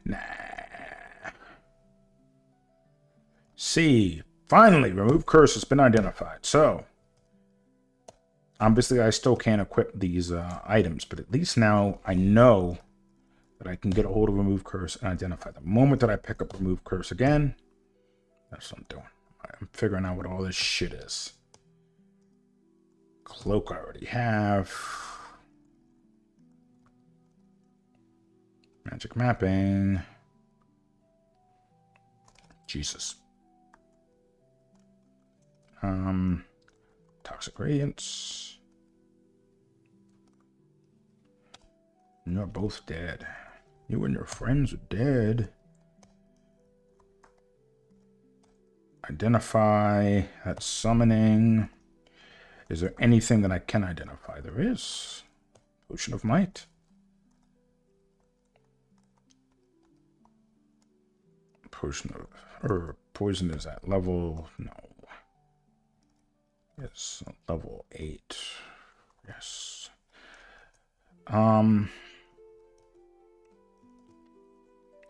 Speaker 1: Nah. C. Finally, remove curse has been identified. So, obviously I still can't equip these items, but at least now I know that I can get a hold of remove curse and identify the moment that I pick up remove curse again. That's what I'm doing. I'm figuring out what all this shit is. Cloak I already have. Magic mapping. Jesus. Toxic Radiance. You're both dead. You and your friends are dead. Identify. That's summoning. Is there anything that I can identify? There is. Potion of Might. Potion of... Or poison is at level... No. Yes, level 8. Yes.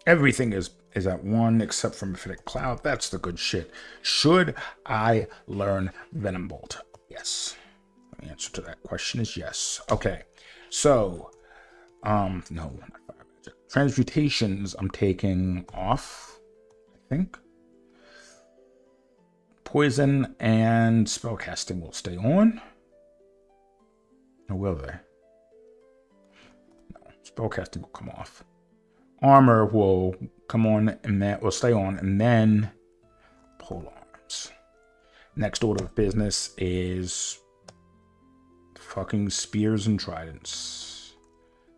Speaker 1: Everything is at 1 except for Mephitic Cloud. That's the good shit. Should I learn Venom Bolt? Yes. The answer to that question is yes. Okay. So, no, not fire magic. Transmutations I'm taking off, I think. Poison and spellcasting will stay on. Or will they? No, spellcasting will come off. Armor will come on and that will stay on, and then pole arms. Next order of business is fucking spears and tridents.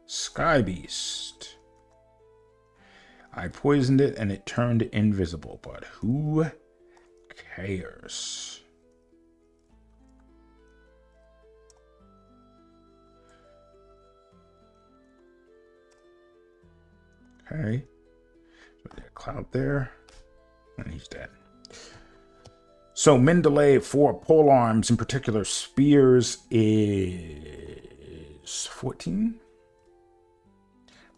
Speaker 1: Sky Beast. I poisoned it and it turned invisible, but who cares? Okay. So there's a cloud there. And he's dead. So Mendeley for pole arms, in particular spears, is 14.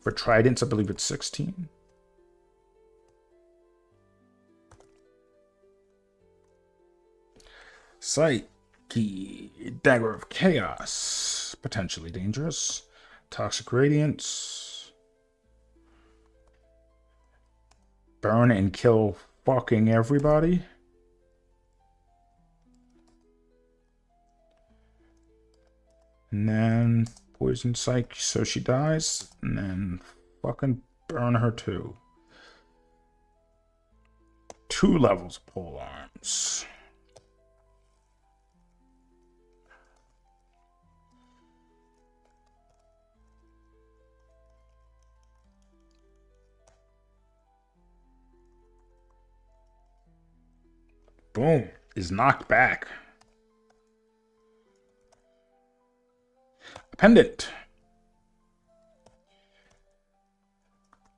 Speaker 1: For tridents, I believe it's 16. Psyche, Dagger of Chaos, potentially dangerous. Toxic Radiance. Burn and kill fucking everybody. And then poison Psyche so she dies. And then fucking burn her too. 2 levels of pole arms. Boom. Is knocked back. A pendant.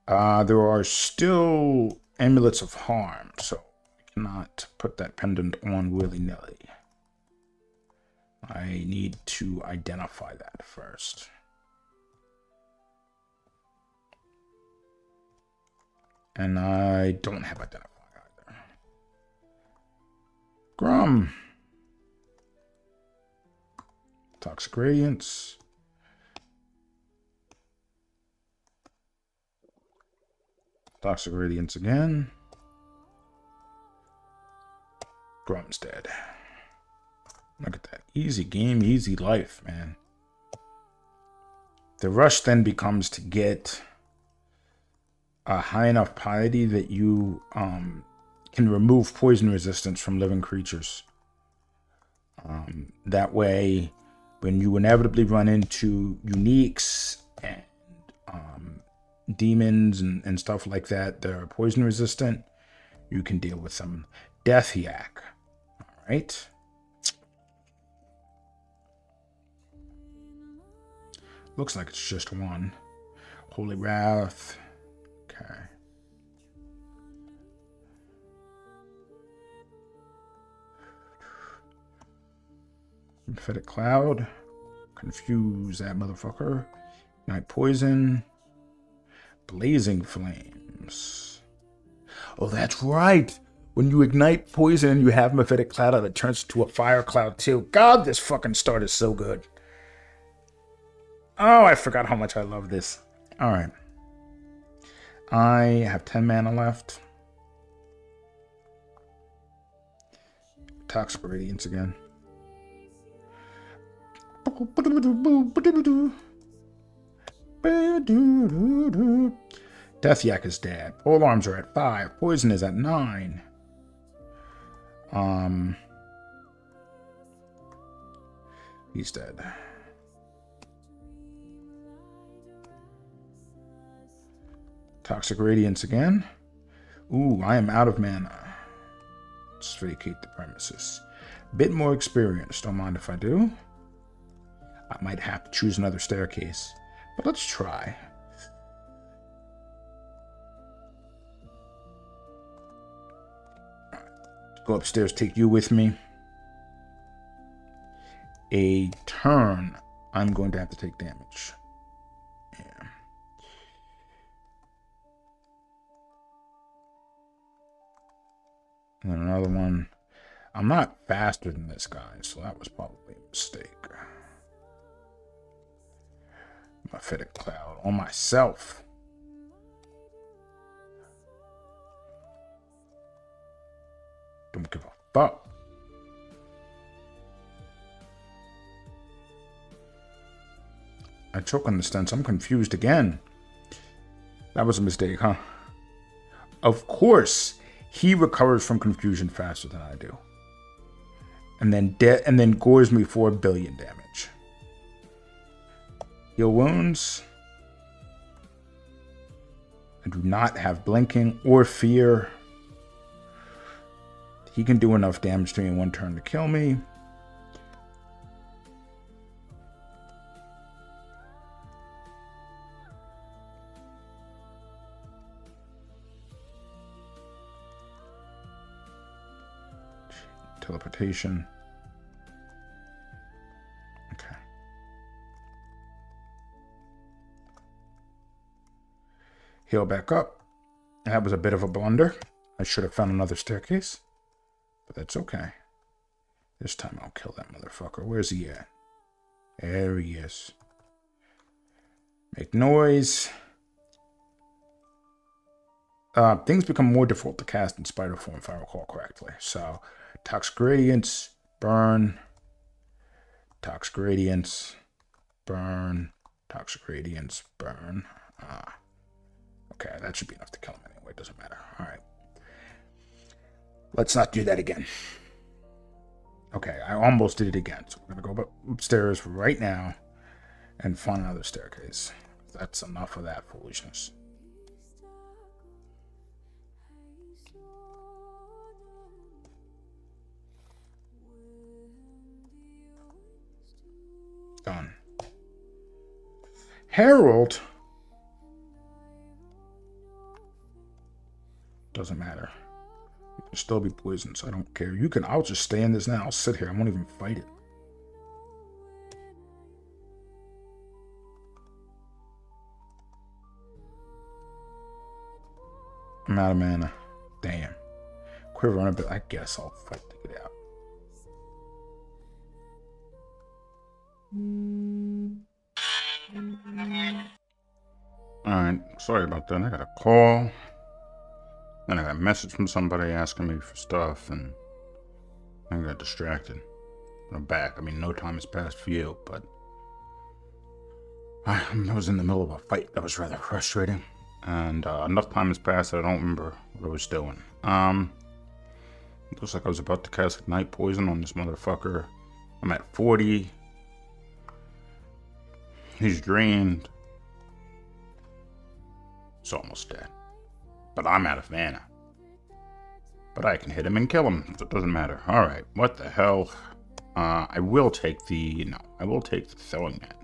Speaker 1: There are still amulets of harm, so I cannot put that pendant on willy-nilly. I need to identify that first. And I don't have identify either. Grum. Toxic Radiance. Toxic Radiance again. Grum's dead. Look at that. Easy game, easy life, man. The rush then becomes to get a high enough piety that you can remove poison resistance from living creatures. That way, when you inevitably run into uniques and demons and stuff like that that are poison resistant, you can deal with them. Death Yak. Alright. Looks like it's just one. Holy Wrath. Okay. Prophetic Cloud. Confuse that motherfucker. Night Poison. Blazing Flames. Oh, that's right. When you ignite poison and you have Mephitic Cloud out, it turns into a fire cloud too. God, this fucking start is so good. Oh, I forgot how much I love this. Alright. I have 10 mana left. Toxic Radiance again. Death Yak is dead. Pole Arms are at 5. Poison is at 9. He's dead. Toxic Radiance again. Ooh, I am out of mana. Let's vacate the premises. Bit more experience. Don't mind if I do. I might have to choose another staircase. But let's try. Go upstairs, take you with me. A turn, I'm going to have to take damage. Yeah. And then another one. I'm not faster than this guy, so that was probably a mistake. Mephitic Cloud on myself. Don't give a fuck. I choke on the stance. I'm confused again. That was a mistake, huh? Of course, he recovers from confusion faster than I do. And then gores me for 1 billion damage. Heal wounds. I do not have blinking or fear. He can do enough damage to me in 1 turn to kill me. Teleportation. Okay. Heal back up. That was a bit of a blunder. I should have found another staircase. But that's okay. This time I'll kill that motherfucker. Where's he at? There he is. Make noise. Things become more difficult to cast in Spider Form, if I recall correctly. So, Toxic Gradients, burn. Toxic Gradients, burn. Toxic Gradients, burn. Okay, that should be enough to kill him anyway. Doesn't matter. Alright. Let's not do that again. Okay, I almost did it again. So we're going to go upstairs right now and find another staircase. That's enough of that foolishness. Done. Herald? Doesn't matter. You can still be poisoned, so I don't care. You can, I'll just stay in this now. I'll sit here. I won't even fight it. I'm out of mana. Damn. Quiver on a bit. I guess I'll fight to get out. Alright, sorry about that. I got a call. Then I got a message from somebody asking me for stuff, and I got distracted. But I'm back. I mean, no time has passed for you, but I was in the middle of a fight that was rather frustrating. And enough time has passed that I don't remember what I was doing. It looks like I was about to cast Ignite Poison on this motherfucker. I'm at 40. He's drained. He's almost dead. But I'm out of mana. But I can hit him and kill him, so it doesn't matter. Alright, what the hell? I will take the... No, I will take the Throwing Net.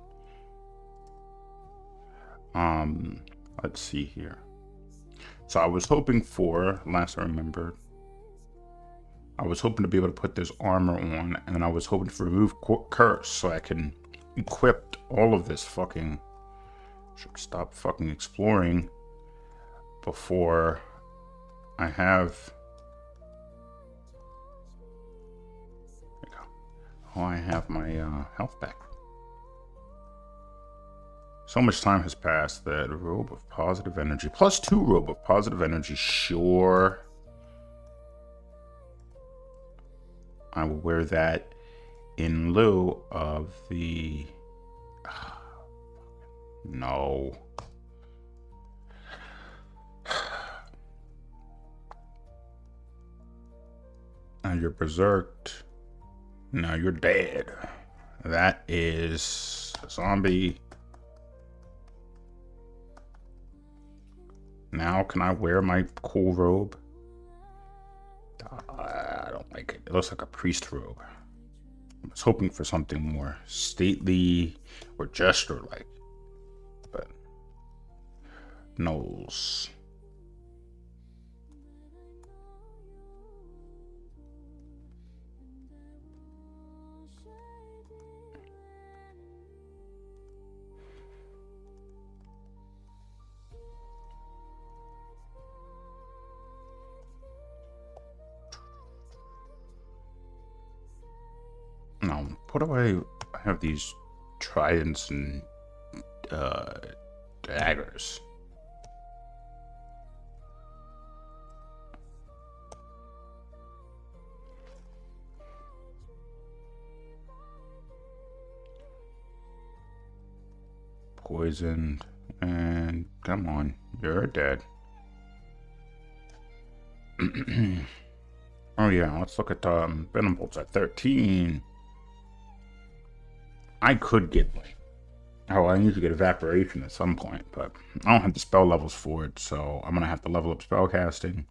Speaker 1: Let's see here. So I was hoping for, last I remembered, I was hoping to be able to put this armor on, and then I was hoping to remove Curse, so I can equip all of this fucking... Should stop fucking exploring before I have... There you go. Oh, I have my health back. So much time has passed that Robe of Positive Energy. +2 Robe of Positive Energy. Sure. I will wear that in lieu of the... No. Now you're berserked. Now you're dead. That is a zombie. Now can I wear my cool robe? I don't like it. It looks like a priest robe. I was hoping for something more stately or gesture-like. But Knowles. Now, what do I have these tridents and daggers? Poisoned, and come on, you're dead. Oh yeah, let's look at Venom bolts at 13. I could get like, oh, I need to get evaporation at some point, but I don't have the spell levels for it, so I'm gonna have to level up spell casting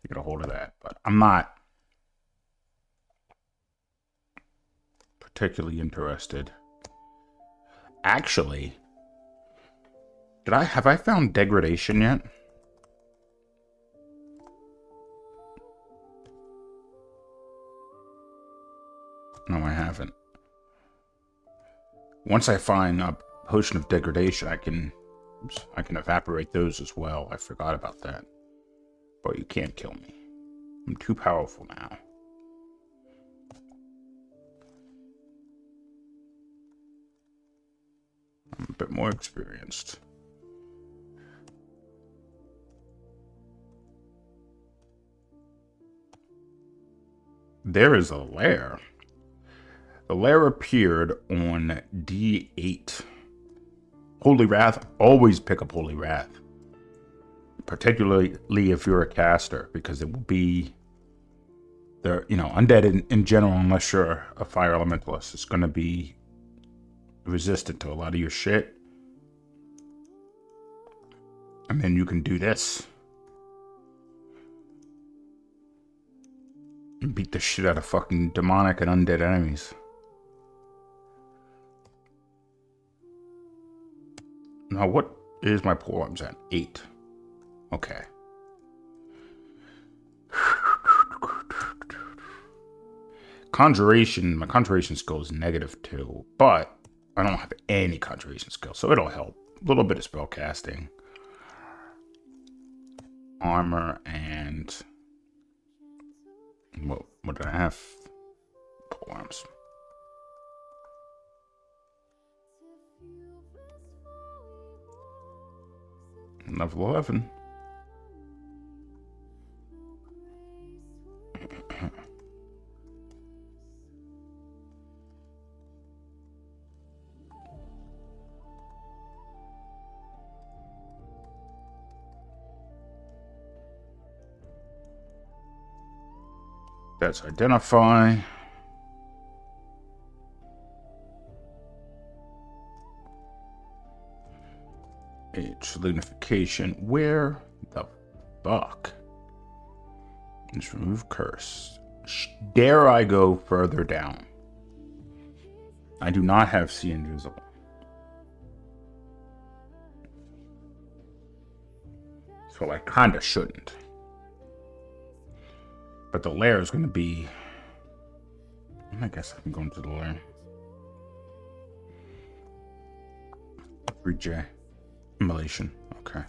Speaker 1: to get a hold of that. But I'm not particularly interested. Actually, have I found degradation yet? No, I haven't. Once I find a potion of degradation, I can evaporate those as well. I forgot about that. But you can't kill me. I'm too powerful now. I'm a bit more experienced. There is a lair. The lair appeared on D8. Holy Wrath, always pick up Holy Wrath. Particularly if you're a caster, because it will be there, you know, undead in general, unless you're a fire elementalist, it's gonna be resistant to a lot of your shit. And then you can do this. And beat the shit out of fucking demonic and undead enemies. Now, what is my polearms at? 8. Okay. Conjuration, my conjuration skill is -2, but I don't have any conjuration skill, so it'll help. A little bit of spell casting. armor and what did I have? Pole arms. Level 11. That's identify. Age unification. Where the fuck? Just remove curse. Dare I go further down? I do not have see invisible. So I kinda shouldn't. But the lair is going to be... I guess I can go into the lair. 3J. Immolation. Okay.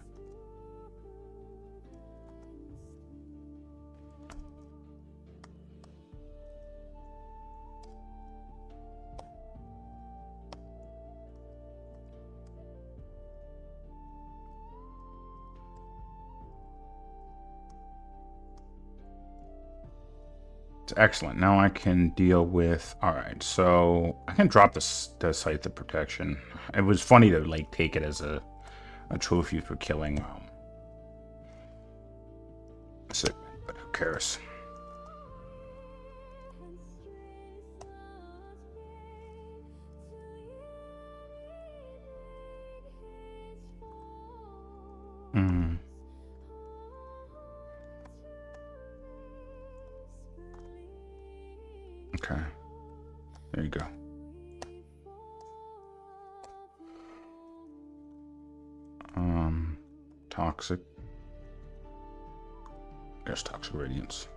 Speaker 1: Excellent. Now I can deal with... Alright, so I can drop the Scythe of Protection. It was funny to, like, take it as a trophy for killing Sigmund, but who cares? Okay. There you go. Toxic. There's Toxic Radiance.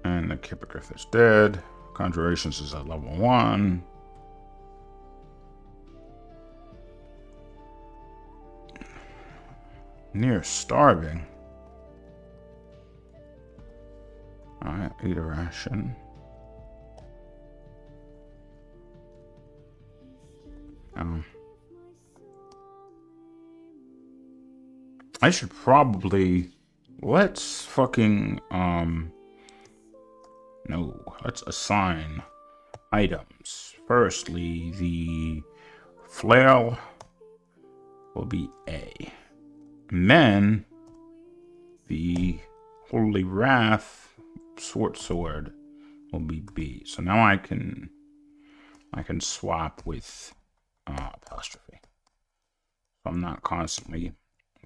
Speaker 1: And the Hippogriff is dead. Conjurations is at level 1. Near starving. Alright, eat a ration. I should probably... Let's fucking... No, let's assign items. Firstly, the flail will be A. And then the Holy Wrath Sword will be B. So now I can swap with Apostrophe. So I'm not constantly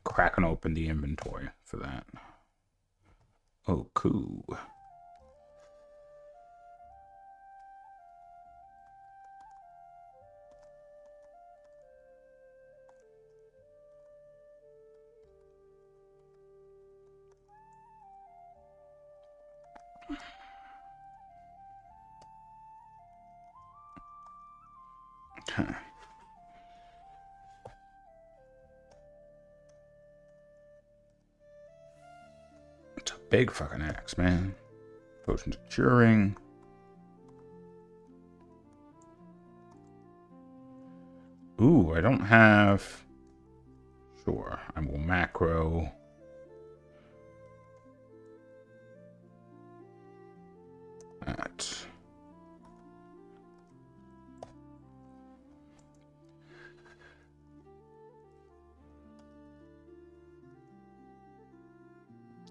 Speaker 1: cracking open the inventory for that. Oh, cool. Okay. It's a big fucking axe, man. Potions of curing. Ooh, I don't have... Sure, I will macro... that.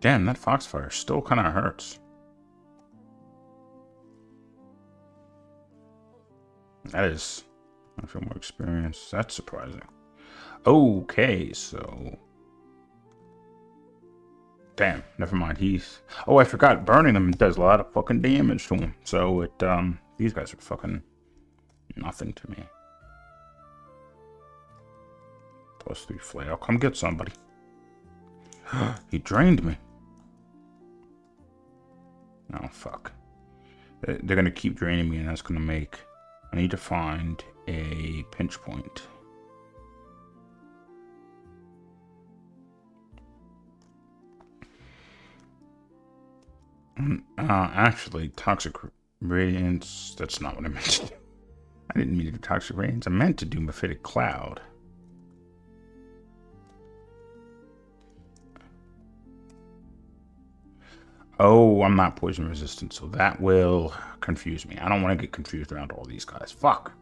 Speaker 1: Damn, that Foxfire still kind of hurts. That is... I feel more experience. That's surprising. Okay, so... Damn, never mind. He's... Oh, I forgot. Burning them does a lot of fucking damage to him. So it, these guys are fucking nothing to me. +3 flail. Come get somebody. He drained me. Oh, fuck. They're gonna keep draining me, and that's gonna make... I need to find a pinch point. Actually, toxic radiance. That's not what I meant to do. I didn't mean to do toxic radiance. I meant to do mephitic cloud. Oh, I'm not poison resistant, so that will confuse me. I don't want to get confused around all these guys. Fuck.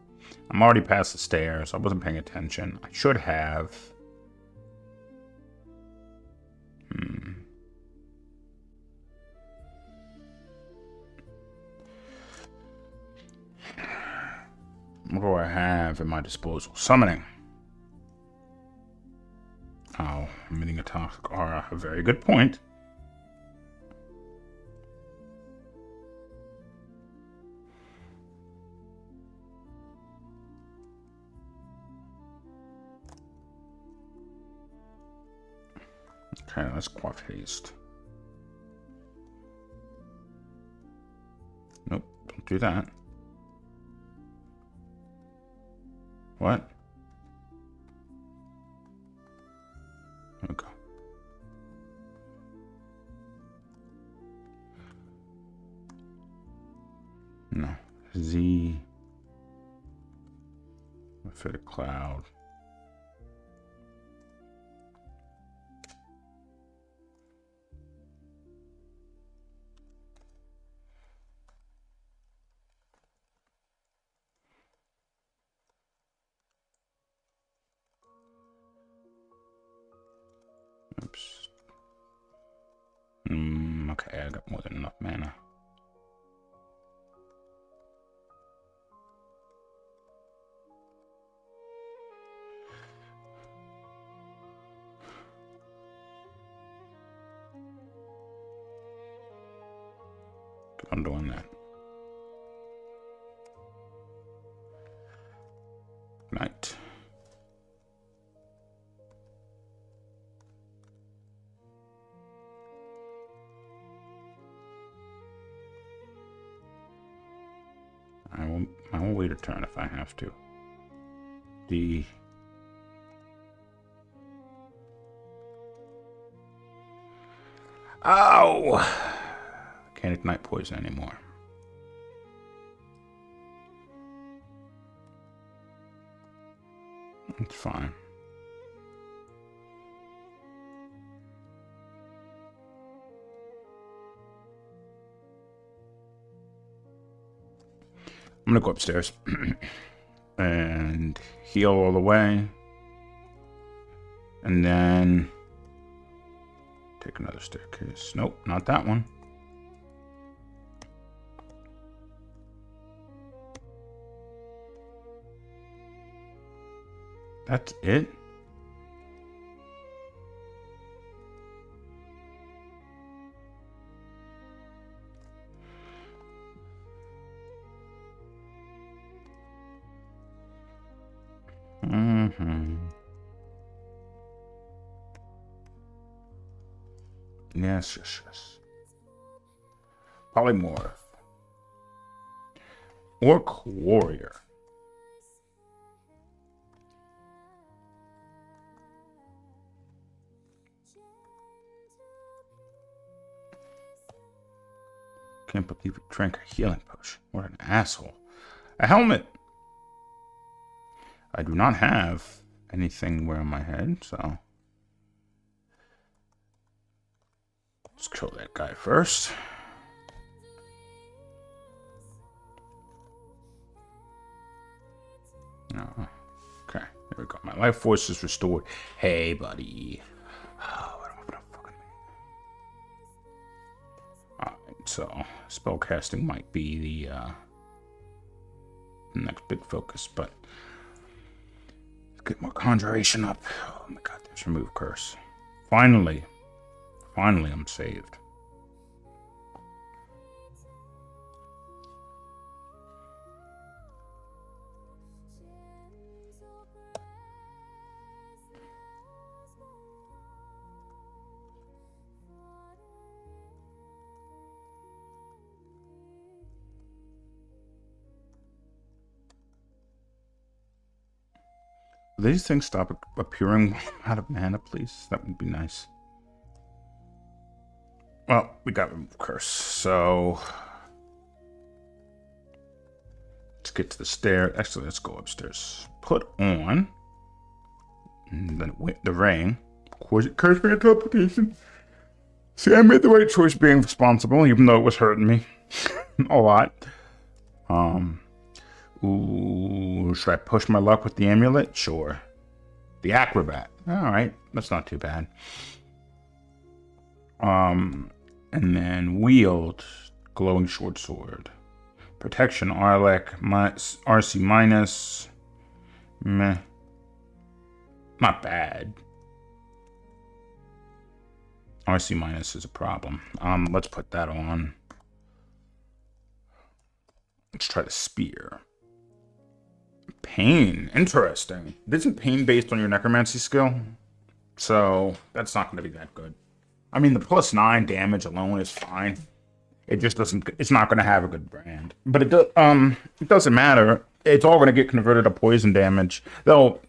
Speaker 1: I'm already past the stairs. I wasn't paying attention. I should have. What do I have at my disposal? Summoning. Oh, emitting a toxic aura. A very good point. Okay, let's quaff haste. Nope, don't do that. What? There we go. No. Z. Fit a cloud. Oops. Okay, I got more than enough mana. I'm doing that. Night. I will wait a turn if I have to. Ow! Can't ignite poison anymore. It's fine. I'm gonna go upstairs and heal all the way, and then take another staircase. Nope, not that one. That's it? Yes, yes, yes. Polymorph. Orc warrior. Can't believe he drank a healing potion. What an asshole. A helmet! I do not have anything wearing my head, so let's kill that guy first. Oh, okay, there we go. My life force is restored. Hey, buddy. Oh, I don't have enough fucking mana. Alright, so spellcasting might be the next big focus, but let's get more conjuration up. Oh my god, there's remove curse. Finally, I'm saved. Will these things stop appearing out of mana, please? That would be nice. Well, we got remove curse, so let's get to the stairs. Actually, let's go upstairs. Put on the ring. Curse me interpretation. See, I made the right choice being responsible, even though it was hurting me a lot. Ooh, should I push my luck with the amulet? Sure. The acrobat. All right, that's not too bad. And then wield, glowing short sword. Protection, Arlec, RC minus. Meh. Not bad. RC minus is a problem. Let's put that on. Let's try the spear. Pain. Interesting. Isn't pain based on your necromancy skill? So that's not going to be that good. I mean, the +9 damage alone is fine. It just doesn't. It's not going to have a good brand. But it doesn't matter. It's all going to get converted to poison damage. Though,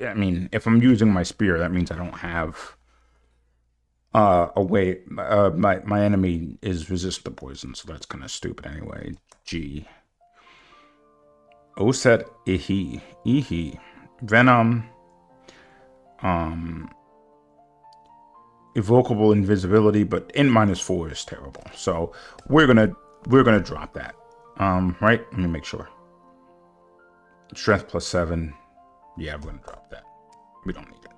Speaker 1: I mean, if I'm using my spear, that means I don't have a way. My enemy is resistant to poison, so that's kind of stupid anyway. G. Oset Ihi. Venom. Evocable invisibility, but in -4 is terrible. So we're gonna drop that. Right? Let me make sure. Strength +7. Yeah, we're gonna drop that. We don't need it.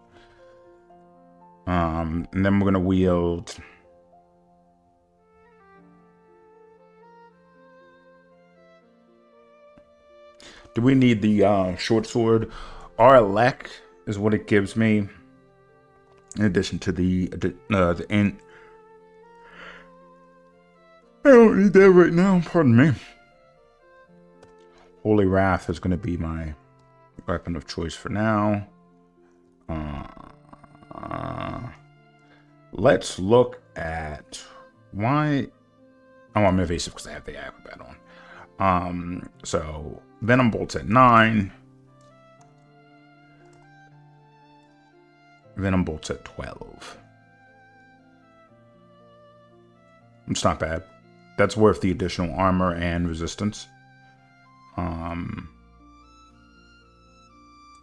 Speaker 1: And then we're gonna wield. Do we need the short sword? Arlec is what it gives me. In addition to the int. I don't need that right now. Pardon me. Holy Wrath is going to be my weapon of choice for now. Let's look at why. Oh, I'm evasive because I have the acrobat on. So Venom bolts at 9. Venom bolts at 12. It's not bad. That's worth the additional armor and resistance.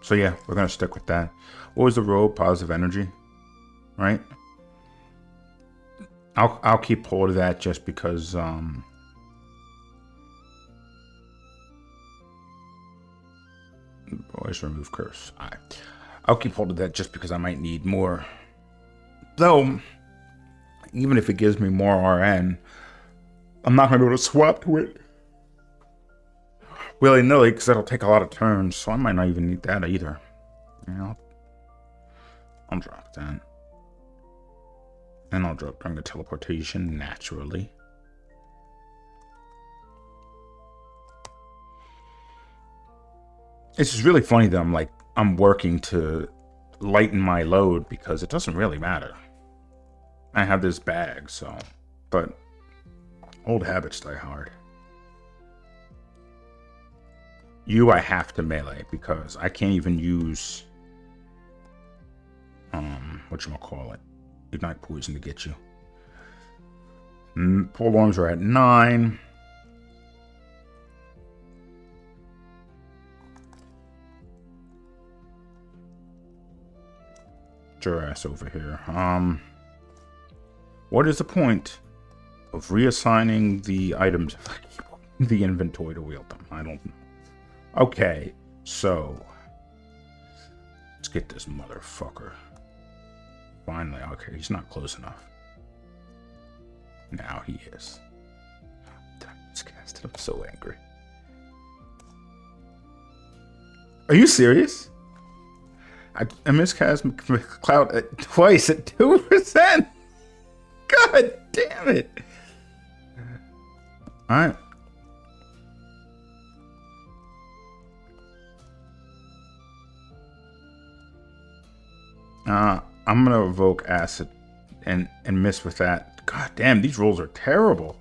Speaker 1: So yeah, we're gonna stick with that. What was the robe? Positive energy, right? I'll keep hold of that just because. Boys, remove curse. I'll keep hold of that just because I might need more. Though, even if it gives me more RN, I'm not going to be able to swap to it willy-nilly because that'll take a lot of turns, so I might not even need that either. You know, I'll drop that. And I'll drop during the teleportation naturally. It's just really funny that I'm working to lighten my load because it doesn't really matter. I have this bag, so, but old habits die hard. I have to melee because I can't even use whatchamacallit, ignite poison to get you. Pole arms are at 9. Your ass over here. What is the point of reassigning the items if I keep the inventory to wield them? I don't know. Okay, so let's get this motherfucker. Finally, okay, he's not close enough. Now he is. I'm so angry. Are you serious? I miscast Cloud twice at 2%. God damn it. Alright. I'm gonna evoke acid and miss with that. God damn, these rolls are terrible.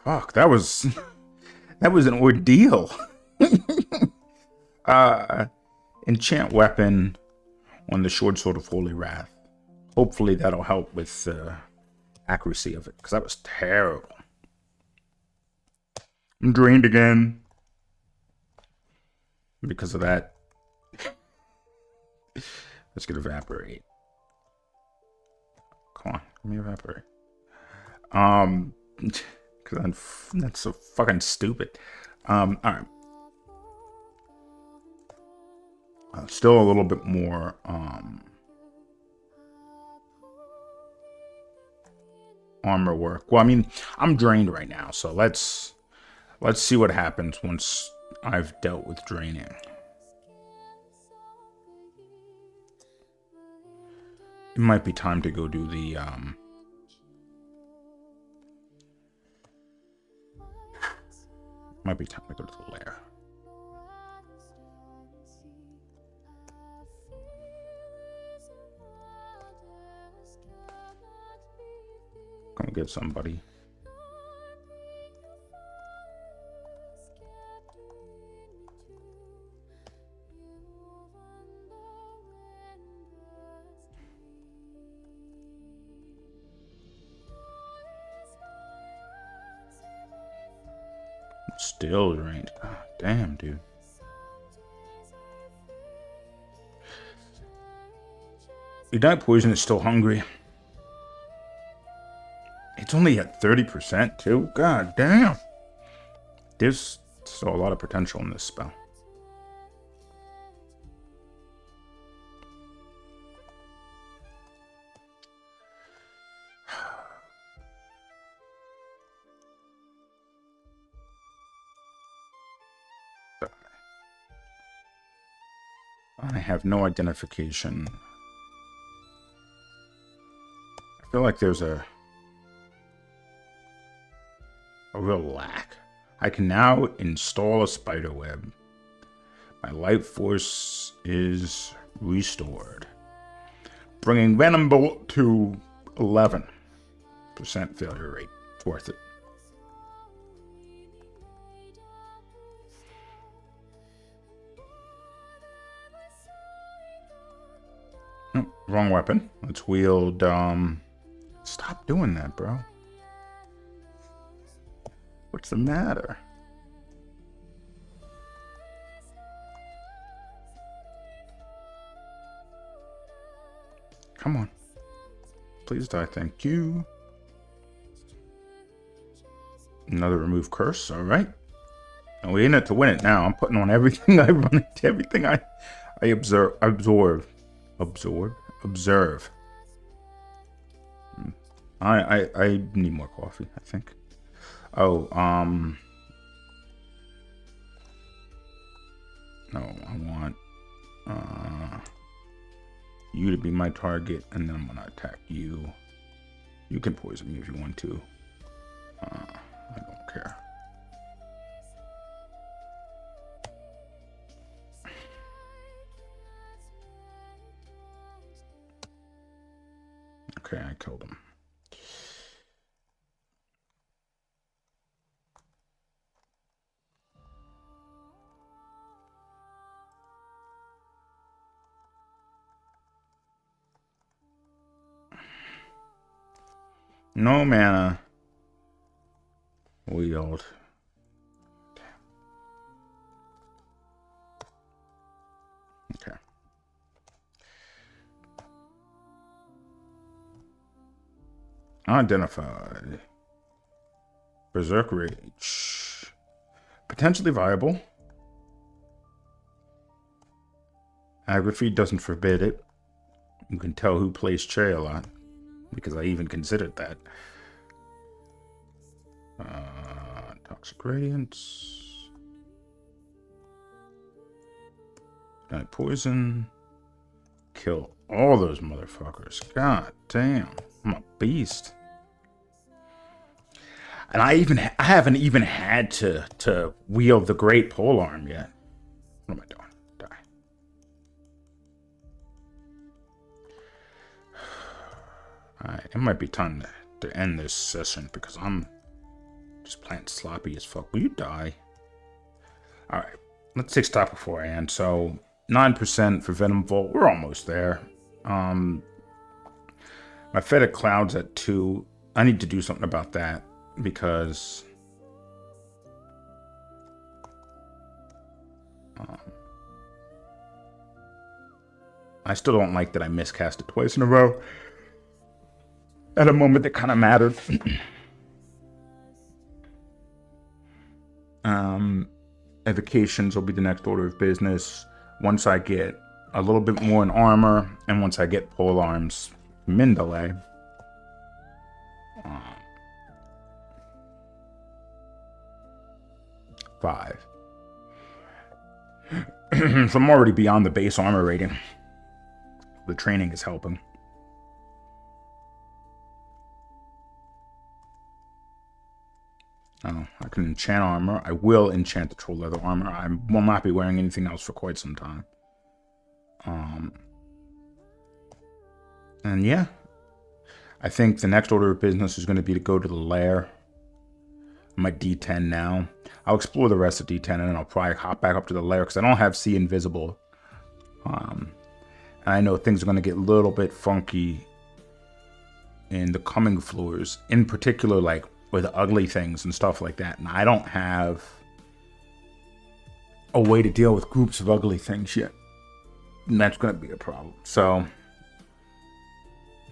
Speaker 1: Fuck, that was an ordeal. Enchant weapon on the short sword of Holy Wrath. Hopefully that'll help with accuracy of it, because that was terrible. I'm drained again because of that. Let's get evaporate. Come on, let me evaporate. Because that's so fucking stupid. All right. Still a little bit more. Armor work. Well, I mean, I'm drained right now, so let's see what happens once I've dealt with draining. It might be time to go do the might be time to go to the lair. Gonna get somebody. Still drained. God damn, dude. Ignite Poison is still hungry. It's only at 30% too. God damn. There's still a lot of potential in this spell. I have no identification. I feel like there's a real lack. I can now install a spider web. My life force is restored, bringing Venom Bolt to 11% failure rate. It's worth it. Oh, wrong weapon. Let's wield, Stop doing that, bro. What's the matter? Come on. Please die, thank you. Another remove curse, alright. And we in it to win it now. I'm putting on everything I run into, everything I observe. I need more coffee, I think. Oh, no, I want you to be my target, and then I'm gonna attack you. You can poison me if you want to. I don't care. Okay, I killed him. No mana. Wield. Okay. Identified. Berserk Rage. Potentially viable. Agrafeed doesn't forbid it. You can tell who plays Che a lot, because I even considered that. Toxic Radiance. Night Poison. Kill all those motherfuckers. God damn. I'm a beast. And I haven't even had to wield the Great Polearm yet. What am I doing? Die. Alright, it might be time to end this session because I'm just playing sloppy as fuck. Will you die? Alright, let's take stock before I end. So 9% for Venom Bolt. We're almost there. My Fed Cloud's at 2. I need to do something about that because I still don't like that I miscast it twice in a row at a moment that kind of mattered. Evocations will be the next order of business. Once I get a little bit more in armor, and once I get pole arms min delay. 5. So I'm already beyond the base armor rating. The training is helping. Oh, I can enchant armor. I will enchant the troll leather armor. I will not be wearing anything else for quite some time. And yeah, I think the next order of business is going to be to go to the lair. I'm at D10 now. I'll explore the rest of D10 and then I'll probably hop back up to the lair because I don't have See Invisible. And I know things are going to get a little bit funky in the coming floors, in particular, like with ugly things and stuff like that. And I don't have a way to deal with groups of ugly things yet. And that's going to be a problem. So,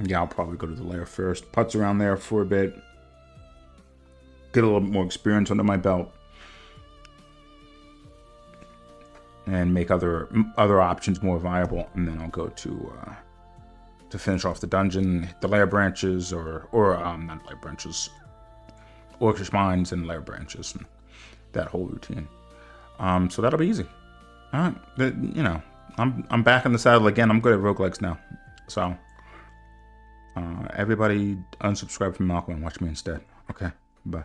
Speaker 1: yeah, I'll probably go to the lair first. Putz around there for a bit. Get a little bit more experience under my belt. And make other options more viable. And then I'll go to finish off the dungeon, hit the lair branches, or not lair branches, Orcish Mines and lair branches, and that whole routine. So that'll be easy. All right, you know, I'm back in the saddle again. I'm good at roguelikes now. So everybody unsubscribe from Malcolm and watch me instead. Okay, bye.